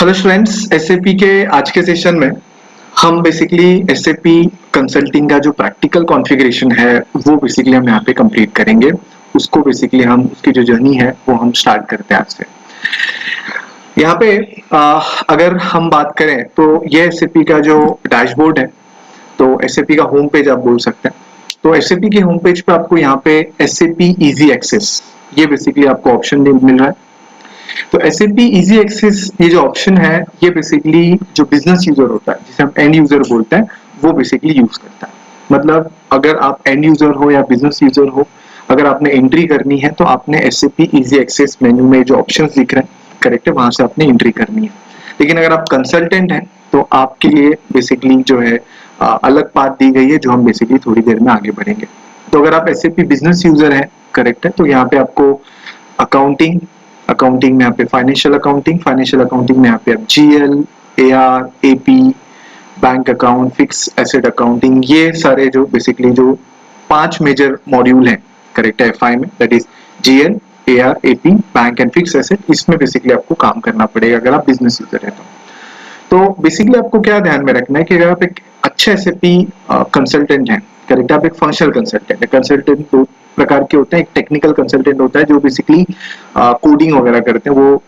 Hello students, SAP के आज के सेशन में हम बेसिकली एसएपी कंसल्टिंग का जो प्रैक्टिकल कॉन्फ़िगरेशन है वो बेसिकली हम यहाँ पे कंप्लीट करेंगे। उसको बेसिकली हम उसकी जो जर्नी है वो हम स्टार्ट करते हैं आज से। यहाँ पे अगर हम बात करें तो ये एसएपी का जो डैशबोर्ड है, तो एसएपी का होम पेज आप बोल सकते हैं। तो एसएपी के होम पेज पे आपको यहाँ पे एसएपी इजी एक्सेस ये बेसिकली आपको ऑप्शन मिल रहा है। तो SAP इजी एक्सेस ये जो ऑप्शन है ये बेसिकली जो बिजनेस यूजर होता है, जिसे हम एंड यूजर बोलते हैं, वो बेसिकली यूज करता है। मतलब अगर आप एंड यूजर हो या बिजनेस यूजर हो, अगर आपने एंट्री करनी है तो आपने SAP इजी एक्सेस मेन्यू में जो ऑप्शंस दिख रहे हैं, करेक्ट है, वहां से आपने एंट्री करनी है। लेकिन अगर आप कंसल्टेंट हैं तो आपके लिए बेसिकली जो है अलग पाथ दी गई है, जो हम बेसिकली थोड़ी देर में आगे बढ़ेंगे। तो अगर आप SAP बिजनेस यूजर हैं, करेक्ट है, तो यहाँ पे आपको अकाउंटिंग में यहाँ पे फाइनेंशियल अकाउंटिंग में यहाँ पे आप GL, AR, AP, bank account, fix asset accounting, ये सारे जो बेसिकली जो 5 मेजर मॉड्यूल हैं, करेक्ट है, FI में, that is GL, AR, AP, bank and fix asset, इसमें बेसिकली आपको काम करना पड़ेगा अगर आप बिजनेस यूजर है तो बेसिकली आपको क्या ध्यान में रखना है कि अगर आप एक अच्छे SAP कंसल्टेंट हैं, करेक्ट, आप एक फंक्शनल कंसल्टेंट है। कंसल्टेंट दो प्रकार के होते हैं, एक टेक्निकल कंसल्टेंट होता है जो बेसिकली कोडिंग वगैरह करते हैं, वो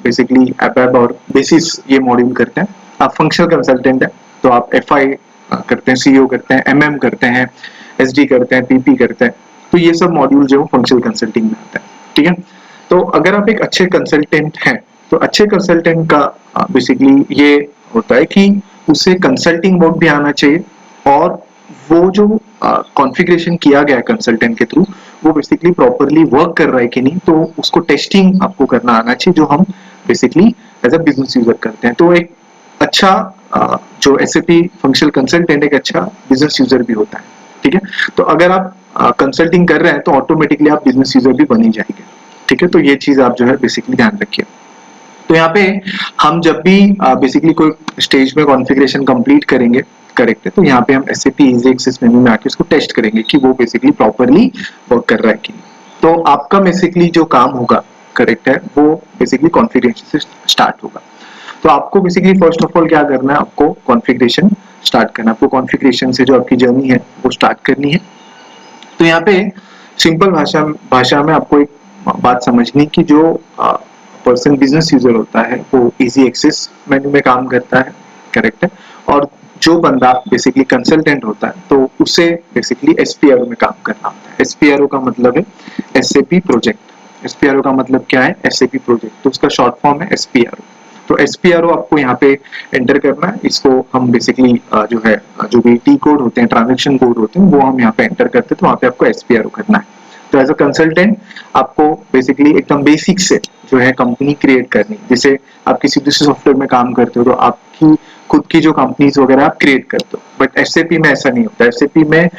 बेसिकली एपैब और बेसिस ये मॉड्यूल करते हैं। आप फंक्शनल कंसल्टेंट है तो आप FI करते हैं, CO करते हैं, MM करते हैं, SD करते हैं, PP करते हैं। तो ये सब मॉड्यूल जो फंक्शनल कंसल्टिंग में आता है, ठीक है। तो अगर आप एक अच्छे कंसल्टेंट हैं तो अच्छे कंसल्टेंट का बेसिकली ये होता है कि उसे कंसल्टिंग मोड भी आना चाहिए, और वो जो कॉन्फ़िगरेशन किया गया है कंसल्टेंट के थ्रू वो बेसिकली प्रॉपरली वर्क कर रहा है कि नहीं, तो उसको टेस्टिंग आपको करना आना चाहिए, जो हम basically as a business user करते हैं। तो एक अच्छा जो SAP फंक्शनल कंसल्टेंट एक अच्छा बिजनेस यूजर भी होता है, ठीक है। तो अगर आप कंसल्टिंग कर रहे हैं तो ऑटोमेटिकली आप बिजनेस यूजर भी बन ही जाएंगे, ठीक है। तो ये चीज आप जो है बेसिकली ध्यान रखिए। तो यहाँ पे हम जब भी बेसिकली कोई स्टेज में कॉन्फ़िगरेशन कंप्लीट करेंगे, करेक्ट है, तो यहाँ पे हम SAP इजी एक्सेस मेन्यू में आके उसको टेस्ट करेंगे कि वो बेसिकली प्रॉपरली वर्क कर रहा है कि नहीं। तो आपका बेसिकली जो काम होगा, करेक्ट है, वो बेसिकली कॉन्फ़िगरेशन से स्टार्ट होगा। तो आपको बेसिकली फर्स्ट ऑफ ऑल क्या करना है, आपको कॉन्फ़िगरेशन स्टार्ट करना है। आपको कॉन्फ़िगरेशन से जो आपकी जर्नी है वो स्टार्ट करनी है। तो यहाँ पे सिंपल भाषा में आपको एक बात समझनी कि जो पर्सन बिजनेस यूजर होता है वो इजी एक्सेस मेन्यू में काम करता है, करेक्ट है, और जो बंदा बेसिकली कंसल्टेंट होता है तो उसे बेसिकली SPRO में काम करना होता है। SPRO का मतलब है SAP प्रोजेक्ट। SPRO का मतलब क्या है, SAP प्रोजेक्ट, तो उसका शॉर्ट फॉर्म है SPRO। तो SPRO आपको यहाँ पे एंटर करना है। इसको हम बेसिकली जो है जो भी T कोड होते हैं, ट्रांजैक्शन कोड होते हैं, वो हम यहाँ पे एंटर करते हैं, तो वहाँ पे आपको SPRO करना है। तो एज अ कंसल्टेंट आपको बेसिकली एकदम बेसिक से जो है कंपनी क्रिएट करनी, जैसे आप किसी दूसरे सॉफ्टवेयर में काम करते हो तो आपकी खुद की जो कंपनीज वगैरह आप क्रिएट करते हो, बट SAP में ऐसा नहीं होता। SAP में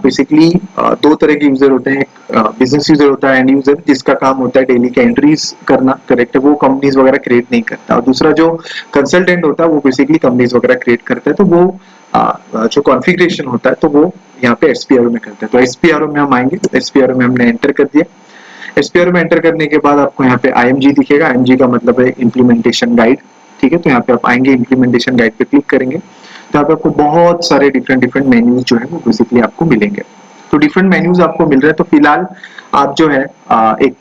बेसिकली दो तरह के यूजर होते हैं, एक बिजनेस यूजर होता है, एंड यूजर, जिसका काम होता है डेली के एंट्रीज करना, करेक्ट है, वो कंपनीज वगैरह क्रिएट नहीं करता। और दूसरा जो कंसल्टेंट होता है वो बेसिकली कंपनीज वगैरह क्रिएट करता है, तो वो जो कॉन्फ़िगरेशन होता है तो वो यहाँ पे SPRO में करते हैं। तो SPRO में हम आएंगे, तो SPRO में हमने एंटर कर दिया। SPRO में एंटर करने के बाद आपको यहाँ पे IMG दिखेगा। IMG का मतलब है इम्प्लीमेंटेशन गाइड, ठीक है। तो यहाँ पे आप आएंगे, इम्प्लीमेंटेशन गाइड पे क्लिक करेंगे, तो यहाँ पे आपको बहुत सारे डिफरेंट मेन्यूज जो है वो बेसिकली आपको मिलेंगे। तो डिफरेंट मेन्यूज आपको मिल रहे हैं। तो फिलहाल आप जो है एक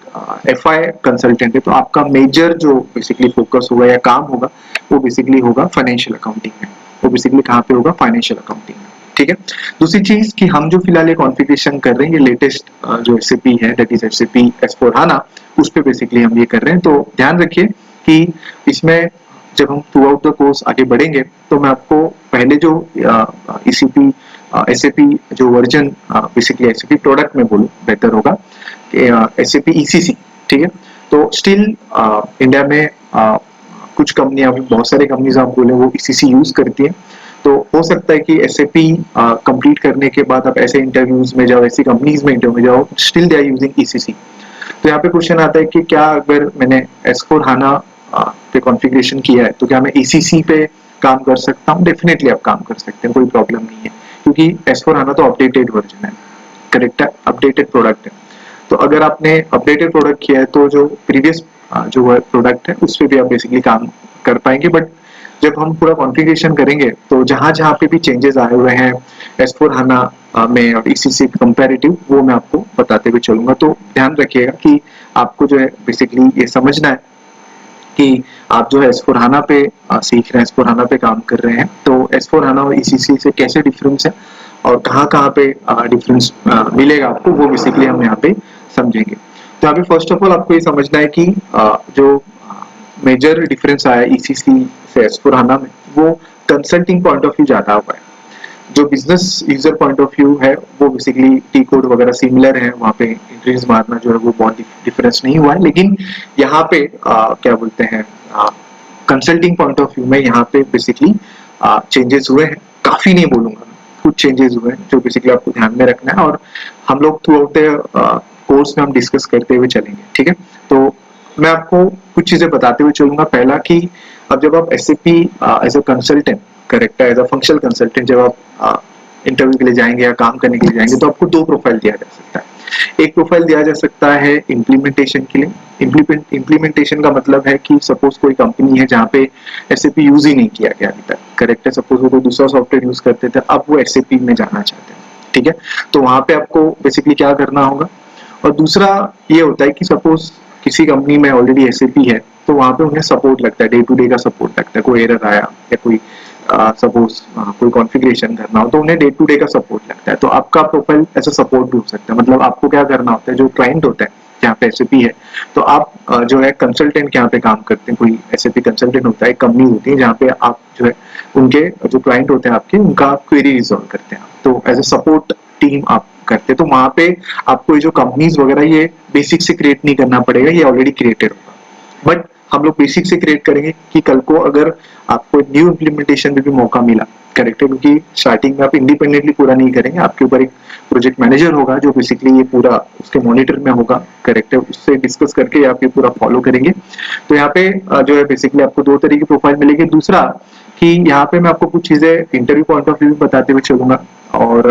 FI कंसल्टेंट है, तो आपका मेजर जो बेसिकली फोकस होगा या काम होगा वो बेसिकली होगा फाइनेंशियल अकाउंटिंग में। वो बेसिकली कहाँ पे होगा, फाइनेंशियल अकाउंटिंग में, ठीक है। दूसरी चीज कि हम जो फिलहाल ये कॉन्फ़िगरेशन कर रहे हैं, ये लेटेस्ट जो SAP है, दैट इज SAP S/4HANA, उस पे बेसिकली हम ये कर रहे हैं। तो ध्यान रखिए कि इसमें जब हम थ्रू आउट द कोर्स आगे बढ़ेंगे तो मैं आपको पहले जो SAP जो वर्जन बेसिकली SAP प्रोडक्ट में बोलूँ बेहतर होगा, SAP ECC, ठीक है। तो स्टिल इंडिया में कुछ कंपनियां, बहुत सारी कंपनीज आप बोले वो ECC यूज करती है। तो हो सकता है कि SAP कंप्लीट करने के बाद आप ऐसे इंटरव्यूज में जाओ, ऐसी कंपनीज में इंटरव्यू में जाओ, still they are using ECC। तो यहाँ पे क्वेश्चन आता है कि क्या अगर मैंने S/4HANA पे कॉन्फ़िगरेशन किया है तो क्या मैं ECC पे काम कर सकता हूँ? डेफिनेटली आप काम कर सकते हैं, कोई प्रॉब्लम नहीं है, क्योंकि S/4HANA तो अपडेटेड वर्जन है, करेक्ट है, अपडेटेड प्रोडक्ट है। तो अगर आपने अपडेटेड प्रोडक्ट किया है तो जो प्रीवियस जो प्रोडक्ट है उस पर भी आप बेसिकली काम कर पाएंगे, बट जब हम पूरा कॉन्फ़िगरेशन करेंगे तो जहां जहां पे भी चेंजेस आए हुए हैं S/4HANA में और ECC कंपैरेटिव, वो मैं आपको बताते हुए चलूंगा। तो ध्यान रखिएगा कि आपको जो है बेसिकली ये समझना है कि आप जो है S/4HANA पे सीख रहे हैं, S/4HANA पे काम कर रहे हैं, तो S/4HANA और ECC से कैसे डिफरेंस है और कहाँ कहाँ पे डिफरेंस मिलेगा आपको, वो बेसिकली हम यहाँ पे समझेंगे। तो यहाँ पे फर्स्ट ऑफ ऑल आपको ये समझना है कि जो मेजर डिफरेंस आया ECC से S/4HANA में, वो कंसल्टिंग पॉइंट ऑफ व्यू ज्यादा हुआ है। जो business user point of view है वो बेसिकली टी कोड वगैरह सिमिलर है, वहाँ पे एंट्रीज मारना जो है वो बहुत डिफरेंस नहीं हुआ है, लेकिन यहाँ पे क्या बोलते हैं कंसल्टिंग पॉइंट ऑफ व्यू में यहाँ पे बेसिकली चेंजेस हुए हैं, काफी नहीं बोलूंगा, कुछ चेंजेस हुए हैं जो बेसिकली आपको ध्यान में रखना है, और हम लोग थ्रू आउट द कोर्स में हम डिस्कस करते हुए चलेंगे, ठीक है। तो मैं आपको कुछ चीजें बताते हुए चलूंगा। पहला कि अब जब आप SAP as a consultant, correct है, एज अ फंक्शनल कंसल्टेंट जब आप इंटरव्यू के लिए जाएंगे या काम करने के लिए जाएंगे, तो आपको दो प्रोफाइल दिया जा सकता है। एक प्रोफाइल दिया जा सकता है इम्प्लीमेंटेशन के लिए। इम्प्लीमेंटेशन का मतलब है कि सपोज कोई कंपनी है जहाँ पे SAP यूज ही नहीं किया गया अभी तक, करेक्ट है, सपोज वो कोई दूसरा सॉफ्टवेयर यूज करते थे, अब वो SAP में जाना चाहते हैं, ठीक है। तो वहां पे आपको बेसिकली क्या करना होगा। और दूसरा ये होता है कि सपोज किसी कंपनी में ऑलरेडी SAP है, तो वहां पे उन्हें सपोर्ट लगता है, डे टू डे का सपोर्ट लगता है, कोई एरर आया या कोई सपोज कोई कॉन्फ़िगरेशन करना हो तो उन्हें डे टू डे का सपोर्ट लगता है। तो आपका प्रोफाइल ऐसा सपोर्ट भी हो सकता है। मतलब आपको क्या करना होता है, जो क्लाइंट होता है जहाँ पे SAP है, तो आप जो है कंसल्टेंट के यहाँ पे काम करते हैं, कोई SAP कंसल्टेंट होता है, कंपनी होती है जहाँ पे आप जो है उनके जो क्लाइंट होते हैं आपके, उनका क्वेरी रिजॉल्व करते हैं, तो एज ए सपोर्ट टीम आप करते हैं। तो वहां पे आपको ये जो कंपनीज वगैरह ये बेसिक से क्रिएट नहीं करना पड़ेगा, ये ऑलरेडी क्रिएटेड होगा, बट हम लोग बेसिक से क्रिएट करेंगे कि कल को अगर आपको न्यू इम्प्लीमेंटेशन में भी मौका मिला, करेक्ट है, क्योंकि स्टार्टिंग में आप इंडिपेंडेंटली पूरा नहीं करेंगे, आपके ऊपर एक प्रोजेक्ट मैनेजर होगा जो बेसिकली ये पूरा उसके मॉनिटर में होगा, करेक्ट है, उससे डिस्कस करके आप ये पूरा फॉलो करेंगे। तो यहाँ पे जो है बेसिकली आपको दो तरह की प्रोफाइल मिलेगी। दूसरा कि यहाँ पे मैं आपको कुछ चीजें इंटरव्यू पॉइंट ऑफ व्यू बताते हुए चलूंगा, और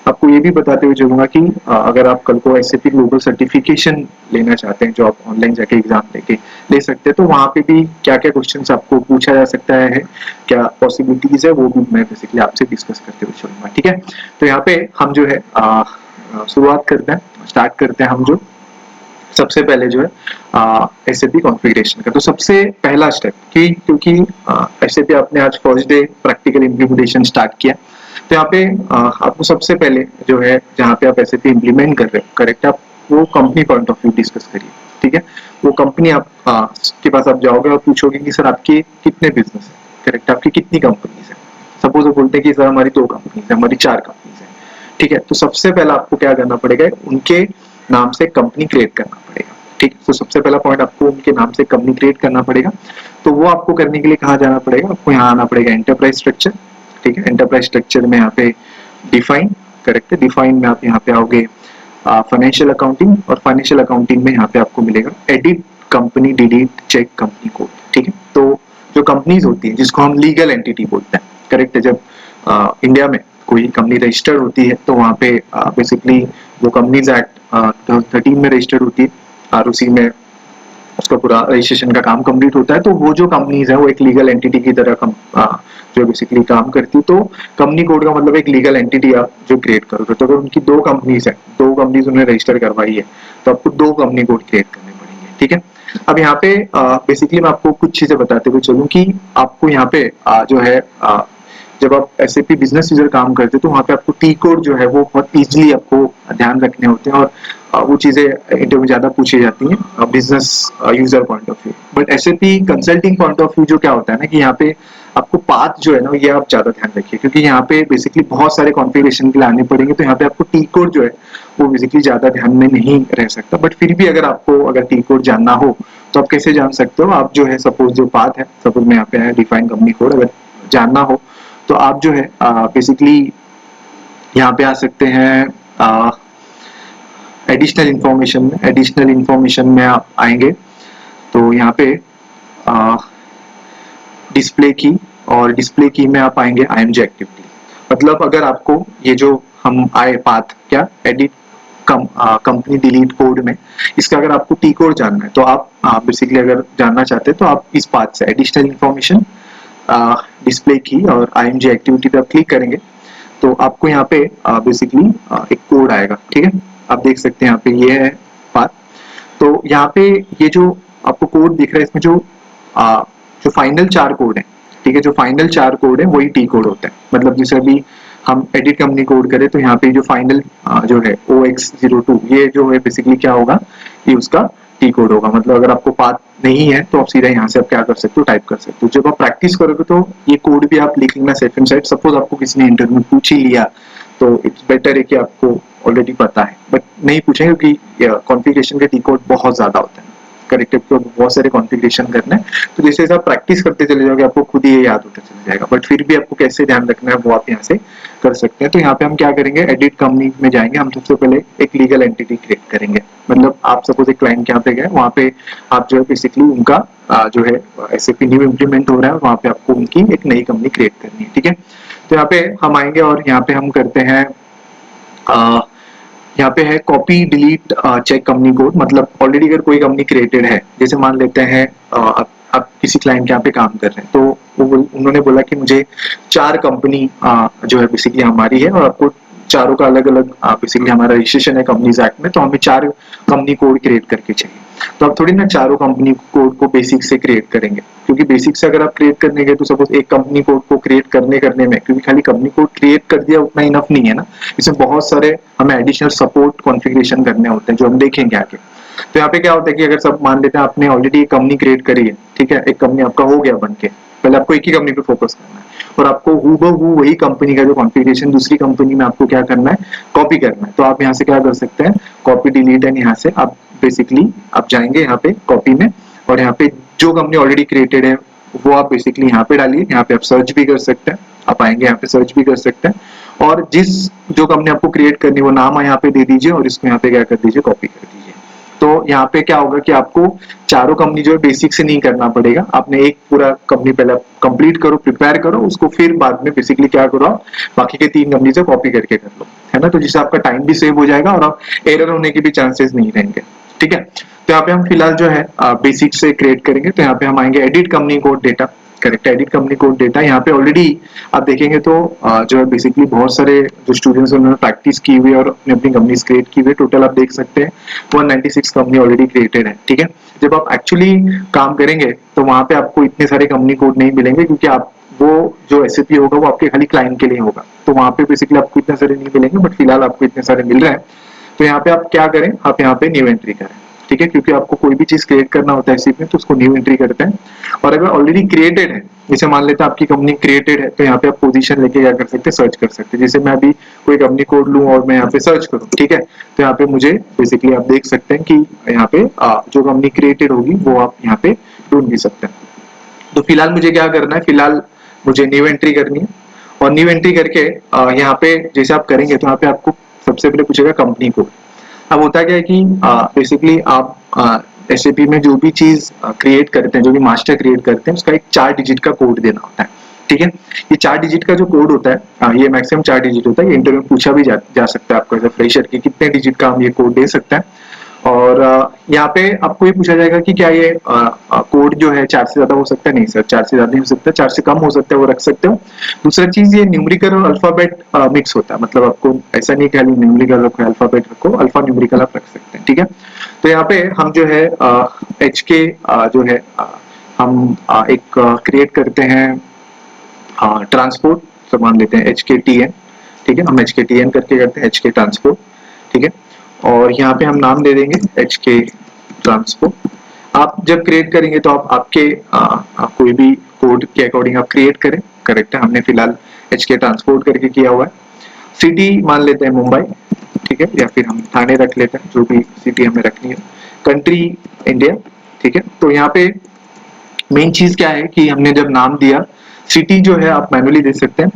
आपको ये भी बताते हुए चलूंगा कि अगर आप कल को SAP ग्लोबल सर्टिफिकेशन लेना चाहते हैं, जो आप ऑनलाइन जाके एग्जाम लेके ले सकते हैं, तो वहां पे भी क्या क्या क्वेश्चंस आपको पूछा जा सकता है, क्या पॉसिबिलिटीज है, वो भी मैं बेसिकली आपसे डिस्कस करते हुए चलूंगा, ठीक है। तो यहाँ पे हम जो है शुरुआत करते हैं, स्टार्ट करते हैं हम जो सबसे पहले जो है SAP कॉन्फ़िगरेशन का। तो सबसे पहला स्टेप कि क्योंकि SAP आपने आज first day practical implementation start किया, तो यहाँ पे आपको सबसे पहले जो है जहाँ पे आप SAP इम्प्लीमेंट कर रहे हो, करेक्ट, आप वो company point of view discuss करिए, ठीक है। वो कंपनी आप के पास आप जाओगे और पूछोगे कि सर आपके कितने बिजनेस है, करेक्ट, आपकी कितनी कंपनीज है। सपोज वो बोलते हैं कि सर हमारी 2 कंपनीज है, हमारी 4 कंपनीज है, ठीक है। तो सबसे पहला आपको क्या करना पड़ेगा, उनके नाम से कंपनी क्रिएट करना पड़ेगा, ठीक। तो सबसे पहला पॉइंट आपको उनके नाम से कंपनी क्रिएट करना पड़ेगा। तो वो आपको करने के लिए कहाँ जाना पड़ेगा, आपको यहाँ आना पड़ेगा एंटरप्राइज स्ट्रक्चर, ठीक है। एंटरप्राइज स्ट्रक्चर में यहाँ पे डिफाइन, करेक्ट है, डिफाइन में आप यहाँ पे आओगे फाइनेंशियल अकाउंटिंग, और फाइनेंशियल अकाउंटिंग में यहाँ पे आपको मिलेगा edit company delete check company code, ठीक है। तो जो कंपनीज होती है जिसको हम लीगल एंटिटी बोलते हैं, करेक्ट है, जब इंडिया में कोई कंपनी रजिस्टर्ड होती है तो वहाँ पे बेसिकली वो कंपनीज एक्ट 2013 में रजिस्टर्ड होती है, और उसी में उसका पूरा रजिस्ट्रेशन का काम कंप्लीट होता है। तो वो जो कंपनीज है वो एक लीगल एंटिटी की तरह जो बेसिकली काम करती है। तो कंपनी कोड का मतलब एक लीगल एंटिटी आप जो क्रिएट करोगे, तो अगर उनकी 2 कंपनीज है, 2 कंपनीज उन्हें रजिस्टर करवाई है, तो आपको 2 कंपनी कोड क्रिएट करने पड़ेंगे, ठीक है। अब यहाँ पे बेसिकली मैं आपको कुछ चीजें बताते हुए चलूं कि आपको यहाँ पे जो है जब आप SAP बिजनेस यूजर काम करते हैं तो वहाँ पे आपको टी कोड जो है वो बहुत इजीली आपको ध्यान रखने होते हैं, और वो चीजें इंटरव्यू में ज्यादा पूछी जाती हैं business user point of view. But SAP consulting point of view जो क्या होता है ना, कि यहाँ पे आपको पाथ जो है ना ये आप ज्यादा ध्यान रखिए, क्योंकि यहाँ पे बेसिकली बहुत सारे कॉन्फ़िगरेशन के लिए आने पड़ेंगे, तो यहाँ पे आपको टी कोड जो है वो बेसिकली ज्यादा ध्यान में नहीं रह सकता। बट फिर भी अगर आपको अगर टी कोड जानना हो तो आप कैसे जान सकते हो, आप जो है सपोज जो पाथ है, सपोज में यहाँ पे डिफाइन कंपनी कोड, अगर जानना हो तो आप जो है बेसिकली यहाँ पे आ सकते हैं एडिशनल इंफॉर्मेशन में आप आएंगे, तो यहाँ पे डिस्प्ले की, और डिस्प्ले की में आप आएंगे IMG एक्टिविटी। मतलब अगर आपको ये जो हम आए पाथ क्या एडिट कंपनी डिलीट कोड में इसका अगर आपको टी कोड जानना है तो आप बेसिकली अगर जानना चाहते हैं तो आप इस पाथ से एडिशनल इंफॉर्मेशन डिस्प्ले की और IMG एक्टिविटी पे आप क्लिक करेंगे तो आपको यहाँ पे बेसिकली एक कोड आएगा, ठीक है। आप देख सकते हैं यहाँ पे ये है पाथ। तो यहाँ पे ये जो आपको कोड दिख रहा है इसमें जो फाइनल 4 कोड है, ठीक है, जो फाइनल 4 कोड है वही टी कोड होता है। मतलब जैसे अभी हम एडिट कंपनी कोड करें तो यहाँ पे जो फाइनल जो है OX02 ये जो है बेसिकली क्या होगा, ये उसका टी कोड होगा। मतलब अगर आपको पाथ नहीं है तो आप सीधा यहाँ से आप क्या कर सकते हो, टाइप कर सकते हो। जब आप प्रैक्टिस करोगे तो ये कोड भी आप लिख लेना सेफ एंड साइड। सपोज आपको किसी ने इंटरव्यू में पूछ ही लिया तो इट्स बेटर है कि आपको ऑलरेडी पता है, बट नहीं पूछेंगे क्योंकि कॉन्फ़िगरेशन के टी कोड बहुत ज्यादा होता है, करेक्टिव को बहुत सारे कॉन्फ़िगरेशन करना है। तो जैसे जैसे आप प्रैक्टिस करते चले जाओगे आपको खुद ही ये याद होता चला जाएगा, बट फिर भी आपको कैसे ध्यान रखना है वो आप यहाँ से कर सकते हैं। तो यहाँ पे हम क्या करेंगे, एडिट कंपनी में जाएंगे, हम सबसे पहले एक लीगल एंटिटी क्रिएट करेंगे। मतलब आप सपोज एक क्लाइंट के यहाँ पे गए, वहाँ पे आप जो है बेसिकली उनका जो है SAP न्यू इम्प्लीमेंट हो रहा है, वहाँ पे आपको उनकी एक नई कंपनी क्रिएट करनी है, ठीक है। तो यहाँ पे हम आएंगे और यहाँ पे हम करते हैं यहाँ पे है copy delete check company code. मतलब ऑलरेडी अगर कोई कंपनी क्रिएटेड है, जैसे मान लेते हैं आप किसी क्लाइंट के यहाँ पे काम कर रहे हैं, तो उन्होंने बोला कि मुझे 4 कंपनी जो है बेसिकली हमारी है और आपको चारों का अलग अलग बेसिकली हमारा रजिस्ट्रेशन है कंपनीज एक्ट में, तो हमें 4 कंपनी कोड क्रिएट करके चाहिए। तो आप थोड़ी ना चारों कंपनी कोड को बेसिक से क्रिएट करेंगे, क्योंकि बेसिक से अगर आप क्रिएट करने गए तो सपोज एक कंपनी कोड को क्रिएट करने में, क्योंकि खाली कंपनी कोड क्रिएट कर दिया उतना इनफ नहीं है ना, इसमें बहुत सारे हमें एडिशनल सपोर्ट कॉन्फ़िगरेशन करने होते हैं जो हम देखेंगे आगे। तो यहाँ पे क्या होता है कि अगर सब मान लेते हैं आपने ऑलरेडी एक कंपनी क्रिएट करी है, ठीक है, एक कंपनी आपका हो गया बनके, पहले आपको एक ही कंपनी पे फोकस करना है और आपको हूबहू वही कंपनी का जो कॉन्फ़िगरेशन दूसरी कंपनी में आपको क्या करना है, कॉपी करना है। तो आप यहाँ से क्या कर सकते हैं, कॉपी डिलीट एंड यहाँ से आप बेसिकली आप जाएंगे यहाँ पे कॉपी में और यहाँ पे जो कंपनी ऑलरेडी क्रिएटेड है वो आप बेसिकली यहाँ पे डालिए। यहाँ पे आप सर्च भी कर सकते हैं, आप आएंगे यहाँ पे सर्च भी कर सकते हैं और जिस जो कंपनी आपको क्रिएट करनी है वो नाम यहाँ पे दे दीजिए और इसको यहाँ पे क्या कर दीजिए, कॉपी कर दीजिए। तो यहाँ पे क्या होगा कि आपको चारों कंपनी जो है बेसिक से नहीं करना पड़ेगा, आपने एक पूरा कंपनी पहले कंप्लीट करो, प्रिपेयर करो, उसको फिर बाद में बेसिकली क्या करो, बाकी के 3 कंपनी से कॉपी करके कर लो, है ना। तो जिससे आपका टाइम भी सेव हो जाएगा और आप एरर होने के भी चांसेस नहीं रहेंगे, ठीक है। तो यहाँ पे हम फिलहाल जो है बेसिक से क्रिएट करेंगे। तो यहाँ पे हम आएंगे edit company code data, correct, edit company code data. यहाँ पे ऑलरेडी आप देखेंगे तो जो है बेसिकली बहुत सारे जो स्टूडेंट्स उन्होंने प्रैक्टिस की हुई और अपनी कंपनीज क्रिएट की हुई, टोटल आप देख सकते हैं 196 कंपनी ऑलरेडी क्रिएटेड है, ठीक है। जब आप एक्चुअली काम करेंगे तो वहां पे आपको इतने सारे कंपनी कोड नहीं मिलेंगे, क्योंकि आप वो जो SAP होगा वो आपके खाली क्लाइंट के लिए होगा, तो वहां पे बेसिकली आपको इतने सारे नहीं मिलेंगे, बट फिलहाल आपको इतने सारे मिल रहे हैं। तो यहाँ पे आप क्या करें, आप यहाँ पे न्यू एंट्री करें, ठीक है, क्योंकि आपको कोई भी चीज क्रिएट करना होता है SAP में तो उसको न्यू एंट्री करते हैं। और अगर ऑलरेडी क्रिएटेड है, जैसे मान लेते हैं आपकी कंपनी क्रिएटेड है, तो यहाँ पे आप पोजीशन लेके क्या कर सकते हैं, सर्च कर सकते हैं। जैसे मैं अभी कोई कंपनी कोड लूं और मैं यहाँ पे सर्च करूं, ठीक है, तो यहाँ पे मुझे बेसिकली आप देख सकते हैं कि यहाँ पे जो कंपनी क्रिएटेड होगी वो आप यहाँ पे ढूंढ भी सकते हैं। तो फिलहाल मुझे क्या करना है, फिलहाल मुझे न्यू एंट्री करनी है और न्यू एंट्री करके यहाँ पे जैसे आप करेंगे तो यहाँ पे आपको सबसे पहले पूछेगा कंपनी कोड। अब होता क्या है कि बेसिकली आप SAP में जो भी चीज क्रिएट करते हैं, जो भी मास्टर क्रिएट करते हैं, उसका एक 4 डिजिट का कोड देना होता है, ठीक है। ये 4 डिजिट का जो कोड होता है ये मैक्सिमम 4 डिजिट होता है। ये इंटरव्यू में पूछा भी जा सकता है आपको एज अ फ्रेशर कि कितने डिजिट का हम ये कोड दे सकते हैं। और यहाँ पे आपको ये पूछा जाएगा कि क्या ये कोड जो है 4 से ज्यादा हो सकता है, नहीं सर 4 से ज्यादा नहीं हो सकता, 4 से कम हो सकता है, वो रख सकते हो। दूसरा चीज ये न्यूमेरिकल और अल्फाबेट मिक्स होता है, मतलब आपको ऐसा नहीं खाली न्यूमेरिकल रखो, अल्फाबेट रखो, अल्फा न्यूमेरिकल आप रख सकते हैं, ठीक है। तो यहाँ पे हम जो है HK जो है हम एक क्रिएट करते हैं ट्रांसपोर्ट, तो मान लेते हैं HKTN, ठीक है, हम HKTN करके करते हैं HK ट्रांसपोर्ट, ठीक है। और यहाँ पे हम नाम दे देंगे HK ट्रांसपोर्ट। आप जब क्रिएट करेंगे तो आप आपके कोई भी कोड के अकॉर्डिंग आप क्रिएट करें, करेक्ट है। हमने फिलहाल HK ट्रांसपोर्ट करके किया हुआ है। सिटी मान लेते हैं मुंबई, ठीक है, या फिर हम थाने रख लेते हैं, जो भी सिटी हमें रखनी है। कंट्री इंडिया, ठीक है। तो यहाँ पे मेन चीज क्या है कि हमने जब नाम दिया, सिटी जो है आप मैनुअली दे सकते हैं।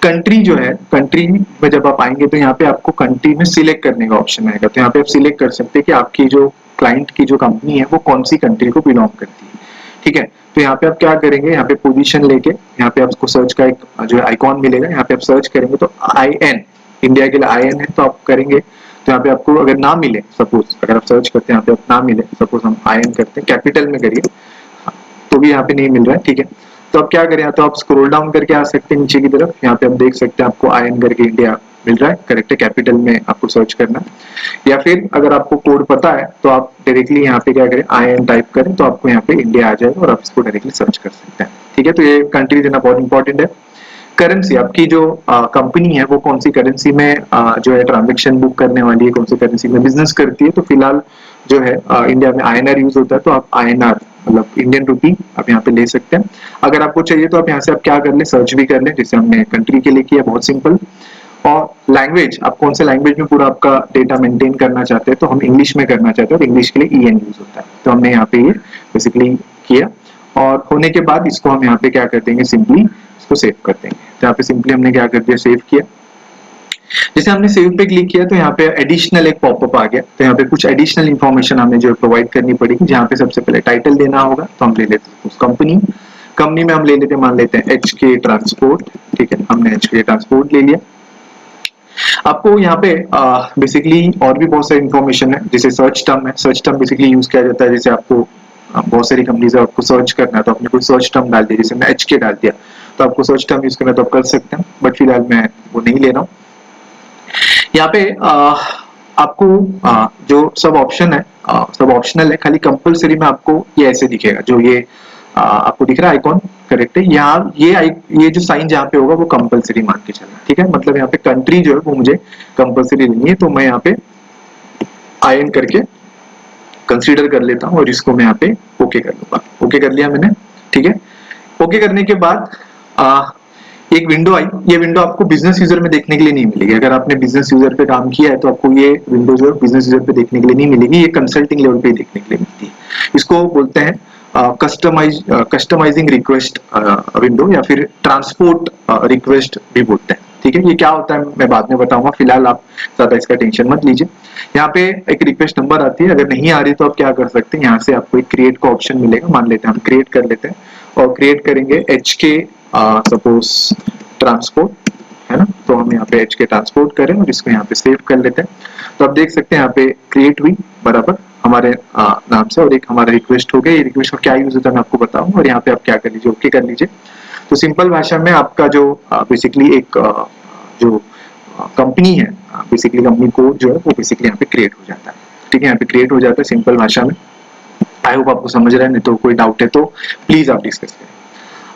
कंट्री जो है, कंट्री में जब आप आएंगे तो यहाँ पे आपको कंट्री में सिलेक्ट करने का ऑप्शन आएगा, तो यहाँ पे आप सिलेक्ट कर सकते हैं कि आपकी जो क्लाइंट की जो कंपनी है वो कौन सी कंट्री को बिलोंग करती है, ठीक है। तो यहाँ पे आप क्या करेंगे, यहाँ पे पोजीशन लेके यहाँ पे आपको सर्च का एक जो है आइकॉन मिलेगा, यहाँ पे आप सर्च करेंगे तो IN, इंडिया के लिए IN है, तो आप करेंगे तो यहाँ पे आपको अगर ना मिले, सपोज अगर आप सर्च करते हैं यहाँ पे आप ना मिले, सपोज हम IN करते हैं, कैपिटल में करिए, तो भी यहाँ पे नहीं मिल रहा है, ठीक है। तो आप क्या करें, या तो आप स्क्रॉल डाउन करके आ सकते हैं नीचे की तरफ, यहाँ पे आप देख सकते हैं आपको IN करके इंडिया मिल रहा है, करेक्ट है, कैपिटल में आपको सर्च करना है। या फिर अगर आपको कोड पता है तो आप डायरेक्टली यहाँ पे क्या करें, IN टाइप करें तो आपको यहाँ पे इंडिया आ जाएगा और आप इसको डायरेक्टली सर्च कर सकते हैं, ठीक है। तो ये कंट्री देना बहुत इंपॉर्टेंट है। करेंसी, आपकी जो कंपनी है वो कौन सी करेंसी में जो है ट्रांजेक्शन बुक करने वाली है, कौन सी करेंसी में बिजनेस करती है, तो फिलहाल जो है इंडिया में INR यूज होता है, तो आप INR मतलब इंडियन रुपी आप यहाँ पे ले सकते हैं। अगर आपको चाहिए तो आप यहाँ से आप क्या कर लें, सर्च भी कर लें, जैसे हमने कंट्री के लिए किया, बहुत सिंपल। और लैंग्वेज, आप कौन से लैंग्वेज में पूरा आपका डेटा मेंटेन करना चाहते हैं, तो हम इंग्लिश में करना चाहते हैं, और इंग्लिश के लिए EN यूज होता है, तो हमने यहाँ पे ये बेसिकली किया। और होने के बाद इसको हम यहाँ पे क्या कर देंगे, सिंपली इसको सेव कर देंगे। तो यहाँ पे सिंपली हमने क्या कर दिया, सेव किया। जैसे हमने सेव पे क्लिक किया तो यहाँ पे एडिशनल एक पॉपअप आ गया, तो यहाँ पे कुछ एडिशनल इन्फॉर्मेशन हमें जो प्रोवाइड करनी पड़ेगी, जहाँ पे सबसे पहले टाइटल देना होगा, तो हम ले लेते हैं उस कंपनी में हम ले लेते हैं, मान लेते हैं HK ट्रांसपोर्ट, ठीक है, हमने HK ट्रांसपोर्ट ले लिया। आपको यहाँ पे बेसिकली और भी बहुत सारी इन्फॉर्मेशन है, जैसे सर्च टर्म है, सर्च टर्म बेसिकली यूज किया जाता है, जैसे आपको बहुत सारी कंपनीज है, आपको सर्च करना है तो आपने कोई सर्च टर्म डाल दिया, जैसे मैं HK डाल दिया, तो आपको सर्च टर्म यूज करना तो आप कर सकते हैं, बट फिलहाल मैं वो नहीं ले रहा हूँ। यहाँ पे आपको जो सब ऑप्शन है, सब ऑप्शनल है, खाली कंपलसरी में आपको ये ऐसे दिखेगा, जो ये आपको दिख रहा है आइकॉन, करेक्ट है, यहाँ ये जो साइन जहाँ पे होगा वो कंपलसरी मान के चलना, ठीक है। मतलब यहाँ पे कंट्री जो है वो मुझे कंपलसरी लेनी है, तो मैं यहाँ पे IN करके कंसीडर कर लेता हूँ और इसको मैं यहाँ पे ओके कर लूंगा। ओके कर लिया मैंने, ठीक है। ओके करने के बाद एक विंडो आई, ये विंडो आपको बिजनेस यूजर में देखने के लिए नहीं मिलेगी। अगर आपने बिजनेस यूजर पे काम किया है तो आपको ये विंडो जो है बिजनेस यूजर पे देखने के लिए नहीं मिलेगी, ये कंसल्टिंग लेवल पे देखने के लिए मिलती है। इसको बोलते हैं कस्टमाइजिंग रिक्वेस्ट विंडो, या फिर ट्रांसपोर्ट रिक्वेस्ट भी बोलते हैं, ठीक है। ये क्या होता है मैं बाद में बताऊंगा, फिलहाल आप ज्यादा इसका टेंशन मत लीजिए। यहाँ पे एक रिक्वेस्ट नंबर आती है, अगर नहीं आ रही तो आप क्या कर सकते हैं, यहाँ से आपको एक क्रिएट का ऑप्शन मिलेगा, मान लेते हैं हम क्रिएट कर लेते हैं, और क्रिएट करेंगे HK सपोज ट्रांसपोर्ट, है ना, तो हम यहाँ पे HK ट्रांसपोर्ट करें और इसको यहाँ पे सेव कर लेते हैं। तो आप देख सकते हैं यहाँ पे क्रिएट हुई बराबर हमारे नाम से, और एक हमारा रिक्वेस्ट हो गया। ये रिक्वेस्ट का क्या यूज होता है मैं आपको बताऊंगा, और यहाँ पे आप क्या कर लीजिए, ओके कर लीजिए। तो सिंपल भाषा में आपका जो बेसिकली एक जो कंपनी है, बेसिकली कंपनी कोड जो है वो बेसिकली यहाँ पे क्रिएट हो जाता है, ठीक है, यहाँ पे क्रिएट हो जाता है सिंपल भाषा में। आई होप आपको समझ रहा है, नहीं तो कोई डाउट है तो प्लीज आप डिस्कस करें।